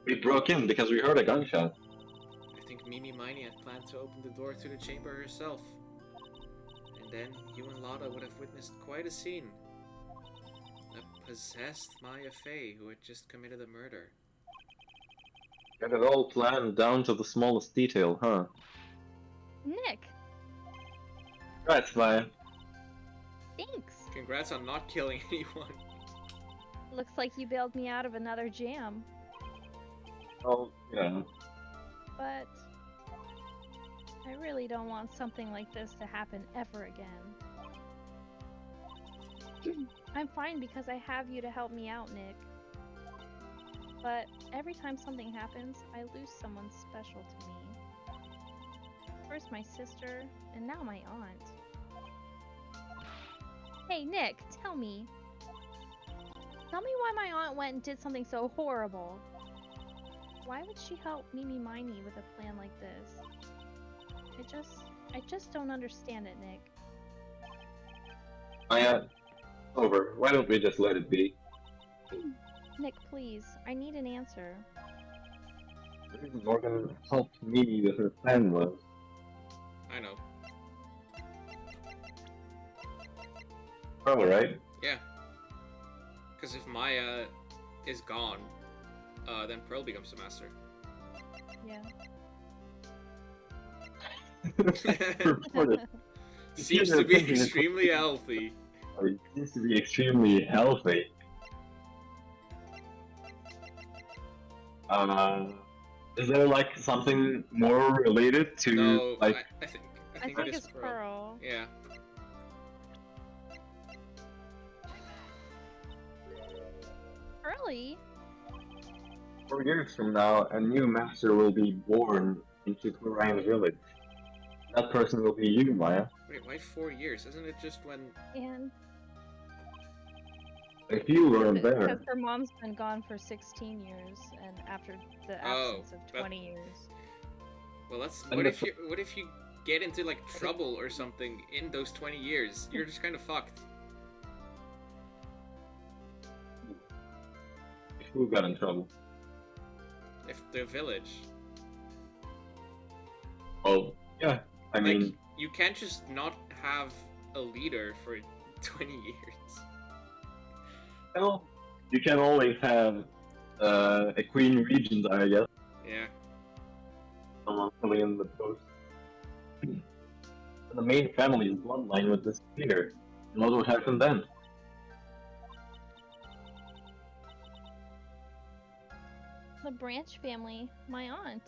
We broke in because we heard a gunshot. I think Mimi Miney had planned to open the door to the chamber herself. And then you and Lotta would have witnessed quite a scene. A possessed Maya Fey who had just committed a murder. Got it all planned down to the smallest detail, huh? Nick. Right, Maya. Thanks. Congrats on not killing anyone. Looks like you bailed me out of another jam. Oh, yeah. But I really don't want something like this to happen ever again. I'm fine because I have you to help me out, Nick. But every time something happens, I lose someone special to me. First my sister, and now my aunt. Hey, Nick, tell me. Tell me why my aunt went and did something so horrible. Why would she help Mimi Miney with a plan like this? I just don't understand it, Nick. Maya, over. Why don't we just let it be? Nick, please, I need an answer. Morgan helped Mimi with her plan was. I know. Probably right. Yeah. Because if Maya is gone, then Pearl becomes the master. Yeah. Reported. Seems to be extremely healthy. It seems to be extremely healthy. Is there like something more related to No, like? I think I think it is it's Pearl. Yeah. Early? 4 years from now, a new master will be born into Orion Village. That person will be you, Maya. Wait, why 4 years? Isn't it just when? And If you weren't because there, her mom's been gone for 16 years, and after the Oh, absence of that- 20 years. Well, that's And what the if you get into like trouble or something in those 20 years? You're just kind of fucked. who got in trouble? If the village, Oh, yeah. I mean, like, you can't just not have a leader for 20 years. Well, you can always have a queen regent, I guess. Yeah. Someone filling in the post. The main family's bloodline would disappear. And what would happen then? The Branch family, my aunt.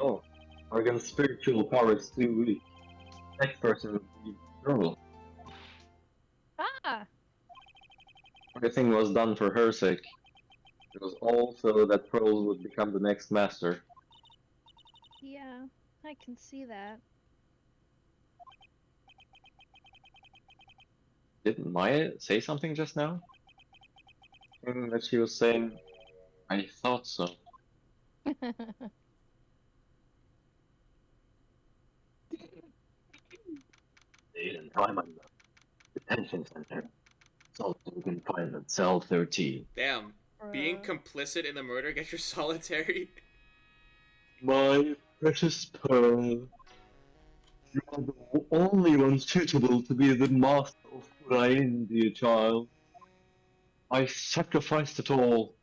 Oh, Morgan's spiritual power is too weak. Next person would be Pearl. Ah! Everything was done for her sake. It was all so that Pearl would become the next master. Yeah, I can see that. Didn't Maya say something just now? That she was saying, I thought so. Date and time on the detention center. Solitary confinement, cell 13. Damn. Being Bruh. complicit in the murder gets you solitary. My precious Pearl, you are the only one suitable to be the master of Kurain, dear child. I sacrificed it all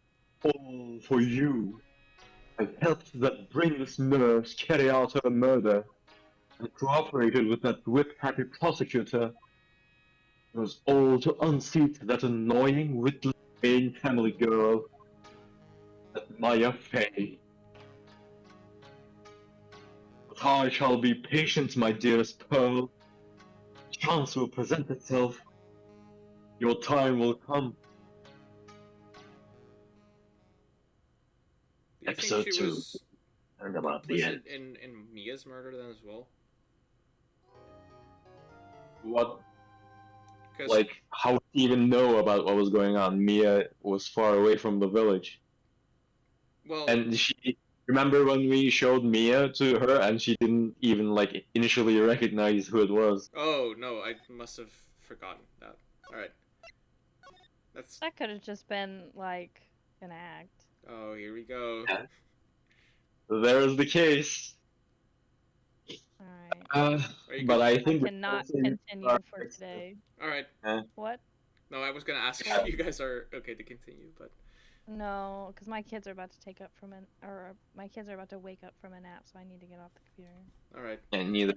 for you. I helped that brainless nurse carry out her murder, and cooperated with that whip-happy prosecutor. It was all to unseat that annoying, witless main family girl, that Maya Fey. But I shall be patient, my dearest Pearl. Chance will present itself. Your time will come. Do you think Episode she 2. was Learn about the end. complicit in Mia's murder then as well? What? Because Like, how would he even know about what was going on? Mia was far away from the village. well, And she. Remember when we showed Mia to her and she didn't even, like, initially recognize who it was? oh no, I must have forgotten that. All right. That's That could have just been like an act. oh here we go. Yeah. There's the case. Alright. Are you But good? I I think cannot continue for today. All right. What? No, I was gonna ask Yeah. if you guys are okay to continue, but No, because my kids are about to take up from my kids are about to wake up from a nap, so I need to get off the computer. all right. And neither.